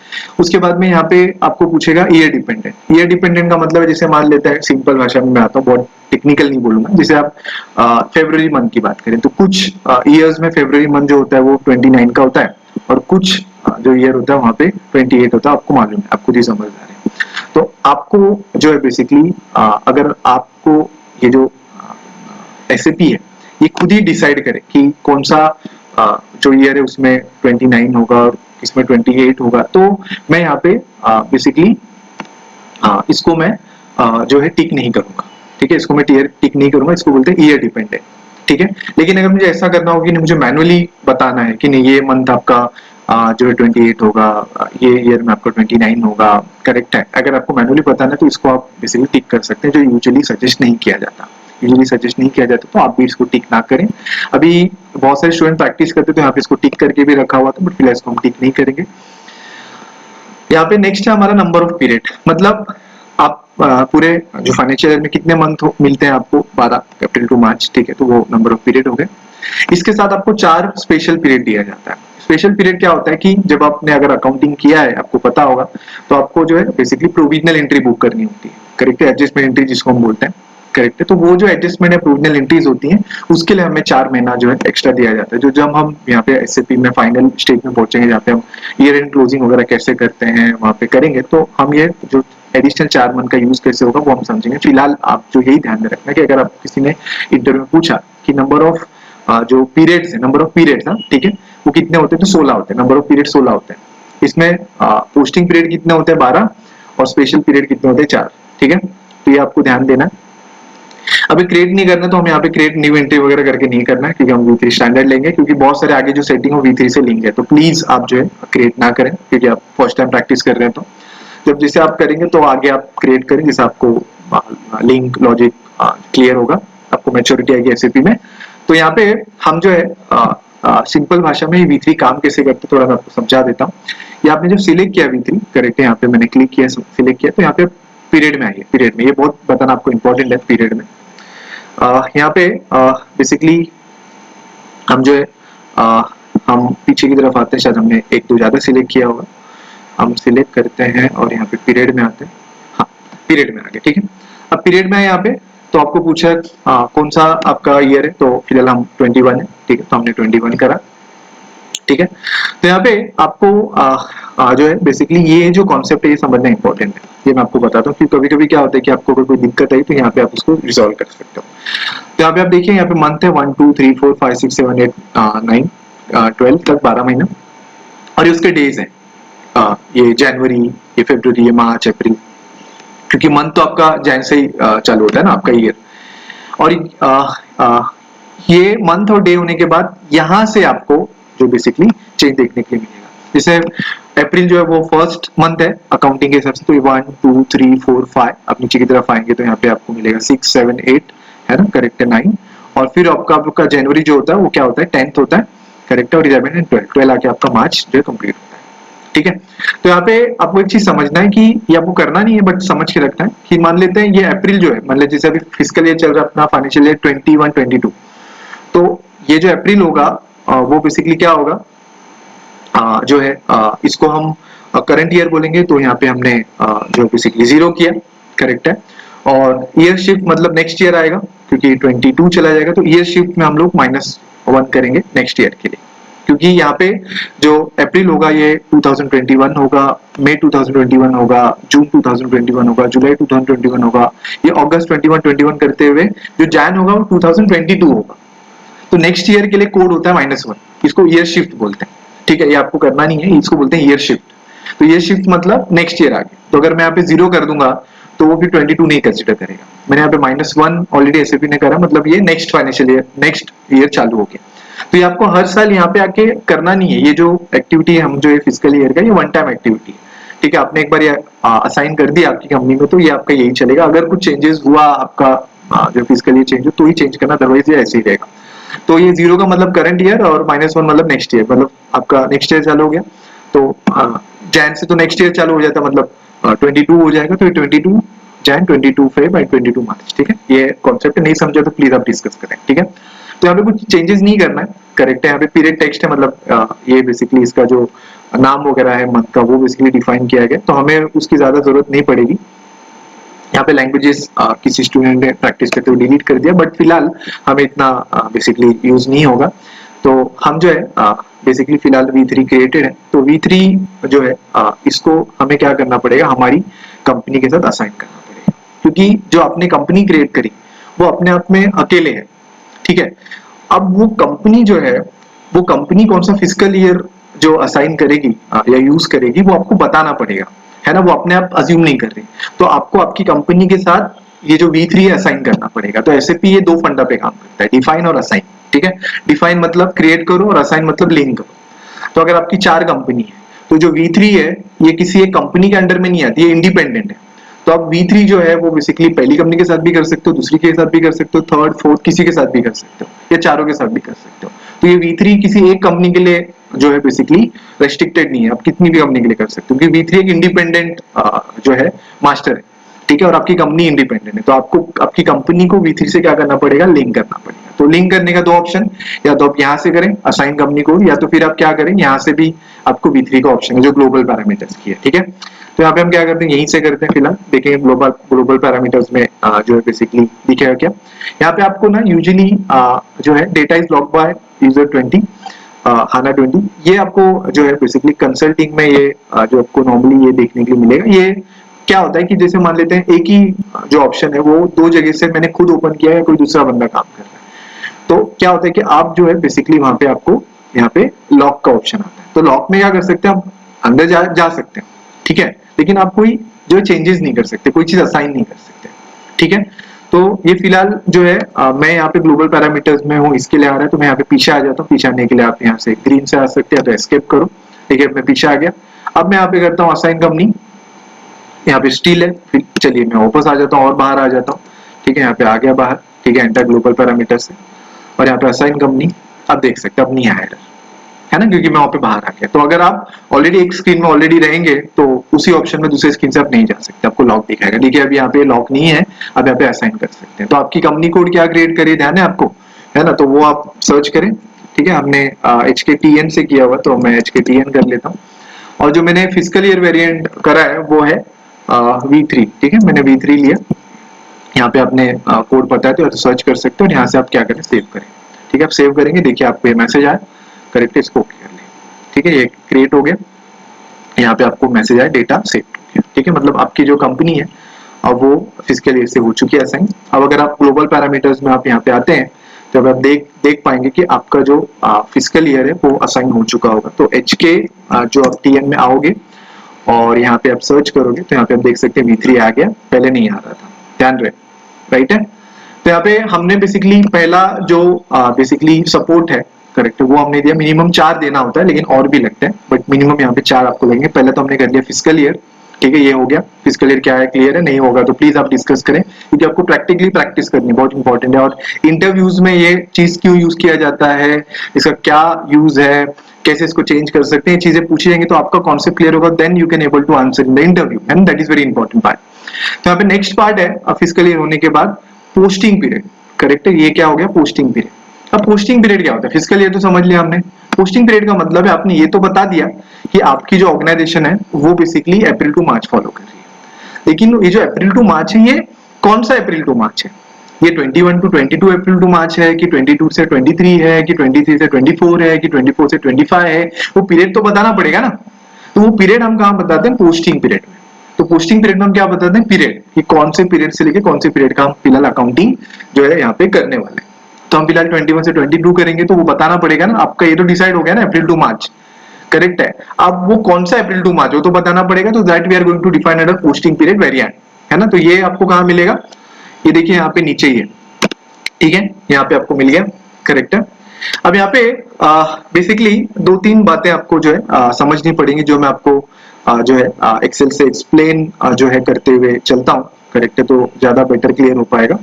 उसके बाद में यहाँ पे आपको पूछेगा ईयर डिपेंडेंट। ईयर डिपेंडेंट का मतलब है जैसे मान लेते हैं, सिंपल भाषा में मैं आता हूँ, बहुत टेक्निकल नहीं बोलूंगा, जैसे आप फरवरी मंथ की बात करें तो कुछ ईयर्स में फरवरी मंथ जो होता है वो 29 का होता है, और कुछ जो ईयर होता है वहां पे 28 होता है, आपको मालूम है, आप खुद ही समझदार है। तो आपको जो है बेसिकली अगर आपको ये जो एसएपी है ये खुद ही डिसाइड करे कि कौन सा जो ईयर है उसमें 29 होगा और इसमें 28 होगा, तो मैं यहाँ पे बेसिकली इसको मैं जो है टिक नहीं करूंगा, ठीक है, इसको मैं टिक नहीं करूंगा, इसको बोलते हैं ईयर डिपेंडेंट, ठीक है। लेकिन अगर मुझे ऐसा करना होगा कि मुझे मैनुअली बताना है कि नहीं ये मंथ आपका जो है 28 होगा, ये ईयर में आपका 29 होगा, करेक्ट है, अगर आपको मैनुअली बताना है तो इसको आप बेसिकली टिक कर सकते हैं, जो यूजुअली सजेस्ट नहीं किया जाता, यूजुअली सजेस्ट नहीं किया जाता, तो आप भी इसको टिक ना करें। अभी बहुत सारे स्टूडेंट प्रैक्टिस करते तो यहाँ पे इसको टिक करके भी रखा हुआ था, बट फिलहाल इसको हम टिक नहीं करेंगे। यहाँ पे नेक्स्ट है हमारा नंबर ऑफ पीरियड, मतलब आप पूरे जो फाइनेंशियल ईयर में कितने मंथ मिलते हैं आपको, 12 अप्रैल टू मार्च, ठीक है, तो वो नंबर ऑफ पीरियड हो गए। इसके साथ आपको 4 स्पेशल पीरियड दिया जाता है। स्पेशल पीरियड क्या होता है कि जब आपने अगर अकाउंटिंग किया है, आपको पता होगा, तो आपको जो है बेसिकली प्रोविजनल एंट्री बुक करनी होती है, करेक्ट है, एडजस्टमेंट एंट्री जिसको हम बोलते हैं, करेक्ट है। तो वो जो एडजस्टमेंट या प्रोविजनल एंट्रीज होती हैं उसके लिए हमें 4 महीना जो है एक्स्ट्रा दिया जाता है, जो जब हम यहाँ पे एसएपी में फाइनल स्टेज में पहुंचेंगे, जहाँ पे हम ईयर एंड क्लोजिंग वगैरह कैसे करते हैं वहां पे करेंगे, तो हम ये जो एडिशनल 4 मंथ का यूज कैसे होगा वो हम समझेंगे। फिलहाल आप जो यही ध्यान में रखना कि अगर आप किसी ने इंटरव्यू में पूछा कि नंबर ऑफ जो पीरियड्स है, नंबर ऑफ पीरियड्स, ठीक है, वो कितने होते हैं, तो 16 होते हैं, नंबर ऑफ पीरियड 16 होते हैं। इसमें पोस्टिंग पीरियड कितने होते हैं, 12, और स्पेशल पीरियड कितने होते हैं, 4, ठीक है, तो ये आपको ध्यान देना है। अभी क्रिएट नहीं करना तो हम यहाँ पे क्रिएट न्यू एंट्री वगैरह करके नहीं करना है, क्योंकि हम V3 स्टैंडर्ड लेंगे, क्योंकि बहुत सारे आगे जो सेटिंग हो V3 से लिंक है, तो प्लीज आप जो है क्रिएट ना करें, क्योंकि आप फर्स्ट टाइम प्रैक्टिस कर रहे हैं। तो जब जैसे आप करेंगे तो आगे आप क्रिएट करें, जैसे आपको लिंक लॉजिक क्लियर होगा, आपको मैच्योरिटी आएगी एसएपी में। तो यहाँ पे हम जो है सिंपल भाषा में V3 काम कैसे करते थोड़ा मैं आपको समझा देता हूँ। ये आपने जब सिलेक्ट किया V3, करेक्ट है, यहाँ पे मैंने क्लिक किया, सिलेक्ट किया, तो यहाँ पे पीरियड में आइए, पीरियड में, ये बहुत बताना आपको इंपॉर्टेंट है, पीरियड में यहाँ पे बेसिकली हम जो है हम पीछे की तरफ आते हैं, शायद हमने 1-2 ज्यादा सिलेक्ट किया होगा, हम सिलेक्ट करते हैं और यहाँ पे पीरियड में आते हैं, हाँ पीरियड में आ गए, ठीक है। अब पीरियड में है यहाँ पे, तो आपको पूछा कौन सा आपका ईयर है, तो फिलहाल हम 21 है, ठीक है, तो हमने 21 करा, ठीक है। तो यहाँ पे आपको जो है बेसिकली ये जो कॉन्सेप्ट है ये समझना इंपॉर्टेंट है, ये मैं आपको बताता हूँ, कि कभी कभी क्या होता है कि आपको अगर कोई दिक्कत आई तो यहाँ पे आप उसको रिजॉल्व कर सकते हो। तो यहाँ पे आप देखिए, यहाँ पे मंथ है 1 2 3 4 5 6 7 8 9 12 तक 12 महीना, और ये उसके डेज है, ये जनवरी, ये फरवरी, ये मार्च, अप्रैल, क्योंकि मंथ तो आपका जैन से ही चालू होता है ना आपका ईयर। और ये मंथ और डे होने के बाद यहाँ से आपको जो बेसिकली चेंज देखने के लिए मिलेगा। जैसे अप्रैल जो है वो फर्स्ट मंथ है अकाउंटिंग के हिसाब से, तो 1 2 3 4 5, आप नीचे की तरफ आएंगे तो यहाँ पे आपको मिलेगा 6 7 8, है ना, करेक्ट है, 9, और फिर आपका जनवरी जो होता है वो क्या होता है, 10th होता है, करेक्ट है, और 11 एंड 12 आके आपका मार्च जो है कंप्लीट होता है, ठीक है। तो यहाँ पे आपको एक चीज समझना है कि ये आपको करना नहीं है, बट समझ के रखना है कि मान लेते हैं ये अप्रैल जो है, मान लीजिए जैसे अभी फिजिकल ईयर चल रहा है अपना फाइनेंशियल ईयर 21 22, तो ये जो अप्रैल होगा वो बेसिकली क्या होगा, जो है इसको हम करंट ईयर बोलेंगे, तो यहाँ पे हमने जो बेसिकली 0 किया, करेक्ट है, और ईयर शिफ्ट मतलब नेक्स्ट ईयर आएगा, क्योंकि 22 चला जाएगा, तो ईयर शिफ्ट में हम लोग -1 करेंगे नेक्स्ट ईयर के लिए, क्योंकि यहाँ पे जो अप्रैल होगा ये 2021 होगा, मई 2021 होगा, जून 2021 होगा, जुलाई 2021 होगा, ये अगस्त 21 करते हुए जो जैन होगा वो 2022 होगा। तो नेक्स्ट ईयर के लिए कोड होता है -1, इसको ईयर शिफ्ट बोलते हैं, ठीक है, ये आपको करना नहीं है, इसको बोलते हैं ईयर शिफ्ट। तो ईयर शिफ्ट मतलब नेक्स्ट ईयर आगे, तो अगर मैं यहाँ पे 0 कर दूंगा तो वो भी 22 नहीं कंसिडर करेगा, मैंने यहाँ पे -1 ऑलरेडी एसएपी ने करा, मतलब ये next financial year, next year चालू हो गया। तो ये आपको हर साल यहाँ पे आके करना नहीं है, ये जो एक्टिविटी है हम जो ये फिजिकल ईयर का, ये वन टाइम एक्टिविटी है, ठीक है, आपने एक बार ये असाइन कर दिया आपकी कंपनी में, तो ये आपका यही चलेगा, अगर कुछ चेंजेस हुआ आपका जो फिजिकल ईयर चेंज हो तो ही चेंज करना, अदरवाइज ये ऐसे ही रहेगा। तो ये 0 का मतलब करंट ईयर और -1 मतलब नेक्स्ट ईयर, मतलब आपका नेक्स्ट ईयर चालू हो गया, तो जैन से तो नेक्स्ट ईयर चालू हो जाता, मतलब 22 हो जाएगा, तो ये 22 जैन 22 फेब एंड 22 मार्च, ठीक है। ये कॉन्सेप्ट नहीं समझा तो प्लीज आप डिस्कस करें, ठीक है। तो यहाँ पे कुछ चेंजेस नहीं करना है, करेक्ट है। यहाँ पे पीरियड टेक्स्ट है, मतलब ये बेसिकली इसका जो नाम वगैरह है मंथ का वो बेसिकली डिफाइन किया गया, तो हमें उसकी ज्यादा जरूरत नहीं पड़ेगी। यहाँ पे लैंग्वेजेस किसी स्टूडेंट ने प्रैक्टिस करते हुए डिलीट कर दिया, बट फिलहाल हमें इतना बेसिकली यूज नहीं होगा। तो हम जो है बेसिकली फिलहाल V3 क्रिएटेड है, तो V3 जो है इसको हमें क्या करना पड़ेगा, हमारी कंपनी के साथ असाइन करना पड़ेगा, क्योंकि जो आपने कंपनी क्रिएट करी वो अपने आप में अकेले है, ठीक है। अब वो कंपनी जो है, वो कंपनी कौन सा फिजिकल ईयर जो असाइन करेगी या यूज करेगी वो आपको बताना पड़ेगा, है ना। वो अपने आप अज्यूम नहीं कर रही, तो आपको आपकी कंपनी के साथ ये जो V3 है असाइन करना पड़ेगा। तो SAP ये दो फंडा पे काम करता है, डिफाइन और असाइन, ठीक है। डिफाइन मतलब क्रिएट करो और असाइन मतलब लिंक करो। तो अगर आपकी 4 कंपनी है तो जो V3 है ये किसी एक कंपनी के अंडर में नहीं आती, ये इंडिपेंडेंट है। तो आप V3 जो है वो बेसिकली पहली कंपनी के साथ भी कर सकते हो, दूसरी के साथ भी कर सकते हो, थर्ड फोर्थ किसी के साथ भी कर सकते हो, या चारों के साथ भी कर सकते हो। तो ये V3 किसी एक कंपनी के लिए जो है बेसिकली रेस्ट्रिक्टेड नहीं है, आप कितनी भी कंपनी के लिए कर सकते हो, क्योंकि V3 एक इंडिपेंडेंट जो है मास्टर है, ठीक है। और आपकी कंपनी इंडिपेंडेंट है, तो आपको आपकी कंपनी को V3 से क्या करना पड़ेगा, लिंक करना पड़ेगा। तो लिंक करने का दो ऑप्शन, या तो आप यहाँ से करें असाइन कंपनी को, या तो फिर आप क्या करें, यहाँ से भी आपको V3 का ऑप्शन है जो ग्लोबल पैरामीटर्स की है, ठीक है। तो यहाँ पे हम क्या करते हैं, यहीं से करते हैं फिलहाल। देखेंगे ग्लोबल ग्लोबल पैरामीटर्स में जो है बेसिकली दिखेगा क्या। यहाँ पे आपको ना यूजुअली जो है data is logged by user 20 HANA 20, ये आपको जो है बेसिकली कंसल्टिंग में ये जो आपको नॉर्मली ये देखने के लिए मिलेगा। ये क्या होता है कि जैसे मान लेते हैं एक ही जो ऑप्शन है वो दो जगह से मैंने खुद ओपन किया है, कोई दूसरा बंदा काम कर रहा है, तो क्या होता है कि आप जो है बेसिकली वहां पे आपको यहाँ पे लॉक का ऑप्शन आता है। तो लॉक में क्या कर सकते हैं, आप अंदर जा सकते हैं, ठीक है, लेकिन आप कोई जो चेंजेस नहीं कर सकते, कोई चीज असाइन नहीं कर सकते, ठीक है। तो ये फिलहाल जो है मैं यहाँ पे ग्लोबल पैरामीटर्स में हूँ, इसके लिए आ रहा है, तो मैं यहाँ पे पीछे आ जाता हूँ। पीछे आने के लिए आप यहाँ से ग्रीन से आ सकते हैं, तो एस्केप करो, ठीक है। मैं पीछे आ गया। अब मैं यहाँ पे करता हूँ असाइन कंपनी, यहाँ पे स्टील है, फिर चलिए मैं वापस आ जाता हूँ और बाहर आ जाता हूँ, ठीक है। यहाँ पे आ गया बाहर, ठीक है, एंटर ग्लोबल पैरामीटर से, और यहाँ पे असाइन कंपनी। अब देख सकते हैं अब नहीं आया एरर, है ना, क्योंकि मैं वहां पे बाहर आ गया। तो अगर आप ऑलरेडी एक स्क्रीन में ऑलरेडी रहेंगे तो उसी ऑप्शन में दूसरे स्क्रीन से आप नहीं जा सकते, आपको लॉक दिखाएगा। देखिए अब यहाँ पे लॉक नहीं है, अब यहाँ पे असाइन कर सकते हैं। तो आपकी कंपनी कोड क्या क्रिएट करिए, ध्यान है आपको, है ना, तो वो आप सर्च करें, ठीक है। हमने HKTN से किया हुआ, तो मैं HKTN कर लेता हूँ। और जो मैंने फिजिकल ईयर वेरिएंट करा है वो है V3, ठीक है। मैंने V3 लिया, यहाँ पे आपने कोड पता है तो सर्च कर सकते हो, और यहाँ से आप क्या करें, सेव करें, ठीक है। आप सेव करेंगे, देखिए आपको ये मैसेज आया, करेक्ट, इसको ओके कर लें, ठीक है। ये क्रिएट हो गया, यहाँ पे आपको मैसेज आया डेटा सेव हो गया, ठीक है। मतलब आपकी जो कंपनी है अब वो फिजिकल ईयर से हो चुकी है असाइन। अब अगर आप ग्लोबल पैरामीटर्स में आप यहाँ पे आते हैं तो अब आप देख पाएंगे कि आपका जो फिजिकल ईयर है वो असाइन हो चुका होगा। तो HK जो आप TN में आओगे और यहाँ पे आप सर्च करोगे तो यहाँ पे आप देख सकते हैं V3 आ गया, पहले नहीं आ रहा था, ध्यान रहे, राइट है। तो यहाँ पे हमने बेसिकली पहला जो बेसिकली सपोर्ट है, करेक्ट, वो हमने दिया। मिनिमम 4 देना होता है, लेकिन और भी लगता है, बट मिनिमम यहाँ पे 4 आपको लगेंगे। पहले तो हमने कर लिया फिजिकल ईयर, ठीक है, ये हो गया। फिजिकल ईयर क्या है, क्लियर है, नहीं होगा तो प्लीज आप डिस्कस करें, क्योंकि आपको प्रैक्टिकली प्रैक्टिस करनी बहुत इंपॉर्टेंट है। और इंटरव्यूज में ये चीज क्यों यूज किया जाता है, इसका क्या यूज है, कैसे इसको चेंज कर सकते हैं, चीजें पूछी जाएंगी तो आपका कॉन्सेप्ट क्लियर होगा, then you can able to answer in the interview, and that is very important part. तो यहाँ पे नेक्स्ट पार्ट है फिजिकल ईयर होने के बाद पोस्टिंग पीरियड, करेक्ट है, ये क्या हो गया, पोस्टिंग पीरियड। अब पोस्टिंग पीरियड क्या होता है, फिजिकल ईयर तो समझ लिया हमने। पोस्टिंग पीरियड का मतलब है आपने ये तो बता दिया कि आपकी जो ऑर्गेनाइजेशन है वो basically April to March follow कर रही है, लेकिन ये जो अप्रैल टू मार्च है ये कौन सा अप्रैल टू मार्च है, ये 21 टू 22 अप्रैल टू मार्च है, कि 22 से 23 है, कि 23 से 24 है, कि 24 से 25 है, वो पीरियड तो बताना पड़ेगा ना। तो वो पीरियड हम कहाँ बताते हैं, पोस्टिंग पीरियड में। तो पोस्टिंग पीरियड में हम क्या बताते हैं, पीरियड, कि कौन से पीरियड से लेके कौन से पीरियड का हम फिलहाल अकाउंटिंग जो है यहाँ पे करने वाले हैं। तो हम फिलहाल 21 से 22 करेंगे, तो वो बताना पड़ेगा ना, आपका ये तो डिसाइड हो गया ना अप्रैल टू मार्च, करेक्ट है। अब वो कौन सा अप्रैल टू मार्च हो तो बताना पड़ेगा, तो that we are going to define under posting period variant, है ना। तो ये आपको कहाँ मिलेगा, ये देखिए यहाँ पे नीचे ही है, ठीक है, यहाँ पे आपको मिल गया, करेक्ट है। अब यहाँ पे बेसिकली 2-3 बातें आपको जो है समझनी पड़ेंगी, जो मैं आपको जो है एक्सेल से एक्सप्लेन जो है करते हुए चलता हूँ, करेक्ट है, तो ज्यादा बेटर क्लियर हो पाएगा।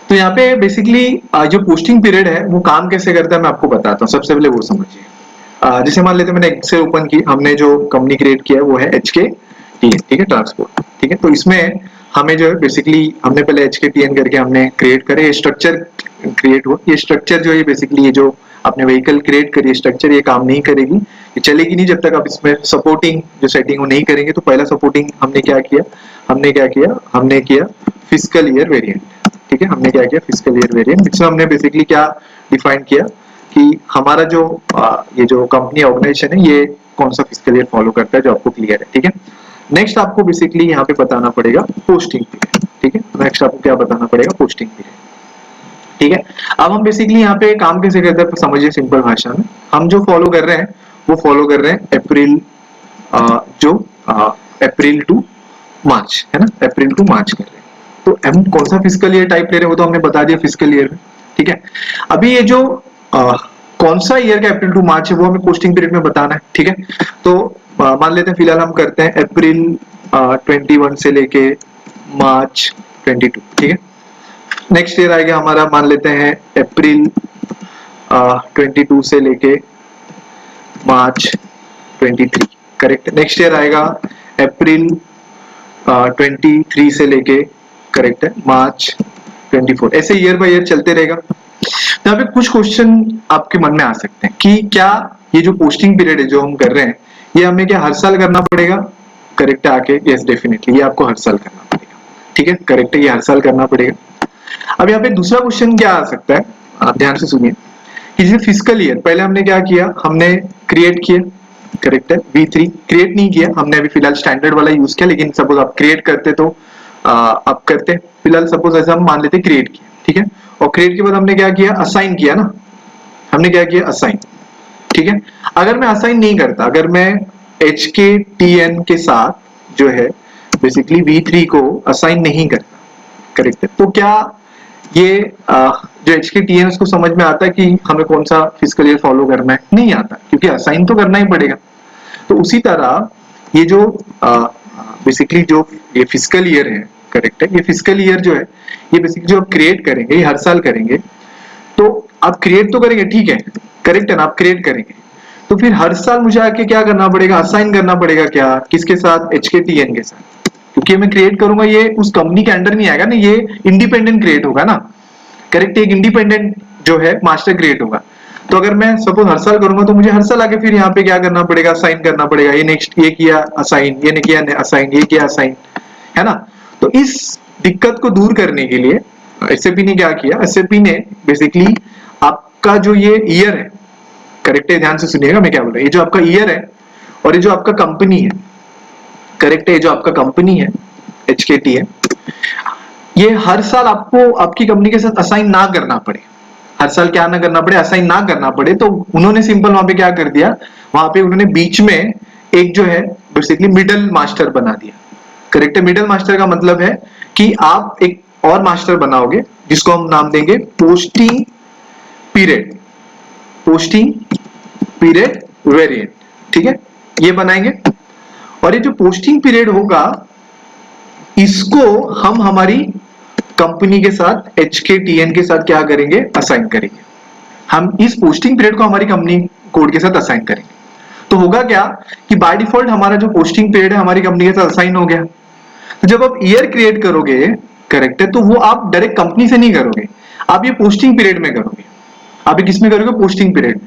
तो यहाँ पे बेसिकली जो पोस्टिंग पीरियड है वो काम कैसे करता है मैं आपको बताता हूँ। सबसे पहले वो समझिए, जैसे मान लेते हैं मैंने एक्सेल ओपन की, हमने जो कंपनी क्रिएट किया है वो है HKTN, ठीक है, ट्रांसपोर्ट, ठीक है। तो इसमें हमें जो है बेसिकली हमने पहले HKTN करके हमने क्रिएट करे, ये स्ट्रक्चर क्रिएट हुआ। ये स्ट्रक्चर जो है बेसिकली ये जो आपने व्हीकल क्रिएट करी स्ट्रक्चर, ये काम नहीं करेगी, ये चलेगी नहीं जब तक आप इसमें सपोर्टिंग जो सेटिंग वो नहीं करेंगे। तो पहला सपोर्टिंग हमने क्या किया, हमने किया फिस्कल ईयर वेरिएंट, ठीक है। हमने क्या किया, फिस्कल ईयर वेरिएंट। इसमें हमने बेसिकली क्या डिफाइन किया कि हमारा जो ये जो कंपनी ऑर्गेनाइजेशन है ये कौन सा फिस्कल ईयर फॉलो करता है, जो आपको क्लियर है, ठीक है। नेक्स्ट आपको बेसिकली यहाँ पे बताना पड़ेगा पोस्टिंग पीरियड, ठीक है। नेक्स्ट आपको क्या बताना पड़ेगा, पोस्टिंग पीरियड, ठीक है। अब हम बेसिकली यहाँ पे काम कैसे करते हैं समझिए सिंपल भाषा में। हम जो फॉलो कर रहे हैं वो फॉलो कर रहे हैं अप्रैल टू मार्च, है ना, अप्रैल टू मार्च कर रहे हैं। तो हम कौन सा फिस्कल ईयर टाइप ले रहे हैं वो तो हमने बता दिया फिस्कल ईयर में, ठीक है। अभी ये जो कौन सा ईयर का अप्रैल टू मार्च है वो हमें पोस्टिंग पीरियड में बताना है, ठीक है। तो मान लेते हैं फिलहाल हम करते हैं अप्रैल 21 से लेके मार्च 22, ठीक है। नेक्स्ट ईयर आएगा हमारा, मान लेते हैं अप्रैल 22 से लेके मार्च 23, करेक्ट। नेक्स्ट ईयर आएगा अप्रैल 23 से लेके, करेक्ट है, मार्च 24। ऐसे ईयर बाय ईयर चलते रहेगा। यहाँ पे कुछ क्वेश्चन आपके मन में आ सकते हैं कि क्या ये जो पोस्टिंग पीरियड है जो हम कर रहे हैं ये हमें क्या हर साल करना पड़ेगा, करेक्ट है आके, यस डेफिनेटली ये आपको हर साल करना पड़ेगा, ठीक है, करेक्ट है, ये हर साल करना पड़ेगा। अब यहाँ पे दूसरा क्वेश्चन क्या आ सकता है, आप ध्यान से सुनिए कि जैसे फिस्कल ईयर पहले हमने क्या किया, हमने क्रिएट किया, करेक्ट है, V3 क्रिएट नहीं किया हमने, अभी फिलहाल स्टैंडर्ड वाला यूज किया। लेकिन सपोज आप क्रिएट करते तो आप करते, फिलहाल सपोज ऐसा हम मान लेते क्रिएट किया, ठीक है। और क्रिएट के बाद हमने क्या किया, असाइन किया ना, हमने क्या किया, असाइन, ठीक है। अगर मैं असाइन नहीं करता, अगर मैं HKTN के साथ जो है बेसिकली V3 को असाइन नहीं करता, करेक्ट है, तो क्या ये जो HKTN उसको समझ में आता है कि हमें कौन सा फिस्कल ईयर फॉलो करना है, नहीं आता, क्योंकि असाइन तो करना ही पड़ेगा। तो उसी तरह ये जो बेसिकली जो ये फिस्कल ईयर है, करेक्ट है, ये फिस्कल ईयर जो है ये बेसिकली जो आप क्रिएट करेंगे ये हर साल करेंगे। तो आप क्रिएट तो करेंगे, ठीक है, करेक्ट है ना, आप क्रिएट करेंगे तो फिर हर साल मुझे आके क्या करना पड़ेगा, असाइन करना पड़ेगा, क्या, किसके साथ, HKTN के साथ, क्योंकि मैं क्रिएट करूंगा ये उस कंपनी के अंडर नहीं आएगा ना, ये इंडिपेंडेंट क्रिएट होगा ना, करेक्ट, एक इंडिपेंडेंट जो है मास्टर क्रिएट होगा। तो अगर मैं सपोज हर साल करूंगा तो मुझे हर साल आके फिर यहाँ पे क्या करना पड़ेगा, असाइन करना पड़ेगा, ये नेक्स्ट ये किया असाइन, ये नहीं किया असाइन, ये किया असाइन, है ना। तो इस दिक्कत को दूर करने के लिए SAP ने क्या किया, SAP ने बेसिकली आपका जो ये ईयर है, करेक्ट है, ध्यान से सुनिएगा मैं क्या बोल रहा हूँ, ये जो आपका ईयर है और ये जो आपका कंपनी है, करेक्ट है, ये जो आपका कंपनी है HKTN, ये हर साल आपको आपकी कंपनी के साथ असाइन ना करना पड़े, हर साल क्या ना करना पड़े, असाइन ना करना पड़े। तो उन्होंने सिंपल वहां पे क्या कर दिया, वहां पे उन्होंने बीच में एक जो है बेसिकली मिडल मास्टर बना दिया, करेक्ट है। मिडल मास्टर का मतलब है कि आप एक और मास्टर बनाओगे जिसको हम नाम देंगे posting period, posting period variant, ठीक है, ये बनाएंगे। और ये जो पोस्टिंग पीरियड होगा इसको हम हमारी कंपनी के साथ HKTN के साथ क्या करेंगे, असाइन करेंगे। हम इस पोस्टिंग पीरियड को हमारी कंपनी कोड के साथ असाइन करेंगे। तो होगा क्या कि बाय डिफॉल्ट हमारा जो पोस्टिंग पीरियड है हमारी कंपनी के साथ असाइन हो गया। तो जब आप ईयर क्रिएट करोगे, करेक्ट है, तो वो आप डायरेक्ट कंपनी से नहीं करोगे, आप ये पोस्टिंग पीरियड में करोगे। आप ये किसमें करोगे, पोस्टिंग पीरियड में।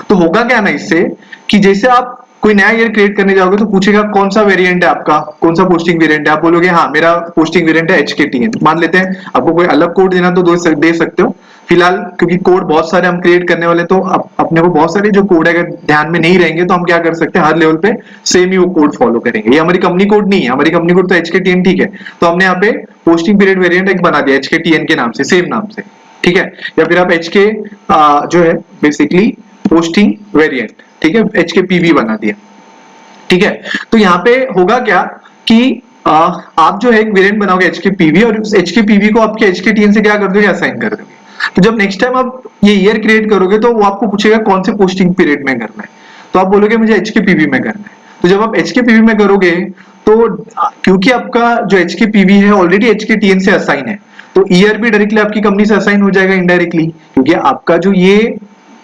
तो होगा क्या ना इससे कि जैसे आप कोई नया ईयर क्रिएट करने जाओगे तो पूछेगा कौन सा वेरिएंट है आपका, कौन सा पोस्टिंग वेरिएंट है, आप बोलोगे हाँ मेरा पोस्टिंग वेरिएंट है HKTN। मान लेते हैं आपको कोई अलग कोड देना तो दे सकते हो, फिलहाल क्योंकि कोड बहुत सारे हम क्रिएट करने वाले तो अपने को बहुत सारे जो कोड अगर ध्यान में नहीं रहेंगे तो हम क्या कर सकते हैं, हर लेवल पे सेम ही वो कोड फॉलो करेंगे। ये हमारी कंपनी कोड नहीं है, हमारी कंपनी कोड तो HKTN, ठीक है। तो हमने यहाँ पे पोस्टिंग पीरियड वेरिएंट एक बना दिया HKTN के नाम से, सेम नाम से, ठीक है। या फिर आप HK जो है बेसिकली पोस्टिंग वेरिएंट, ठीक है, HKPV बना दिया, ठीक है। तो यहाँ पे होगा क्या कि आप जो है एक वेरिएंट बनाओगे HKPV और उस HKPV को आपके HKTN से क्या कर दोगे, असाइन कर दोगे। तो जब नेक्स्ट टाइम आप ये ईयर क्रिएट करोगे तो वो आपको पूछेगा कौन से पोस्टिंग पीरियड में करना है, तो आप बोलोगे मुझे HKPV में करना है। तो जब आप HKPV में करोगे तो क्योंकि आपका जो HKPV है ऑलरेडी HKTN से असाइन है, तो ईयर भी डायरेक्टली आपकी कंपनी से असाइन हो जाएगा इनडायरेक्टली, क्योंकि आपका जो ये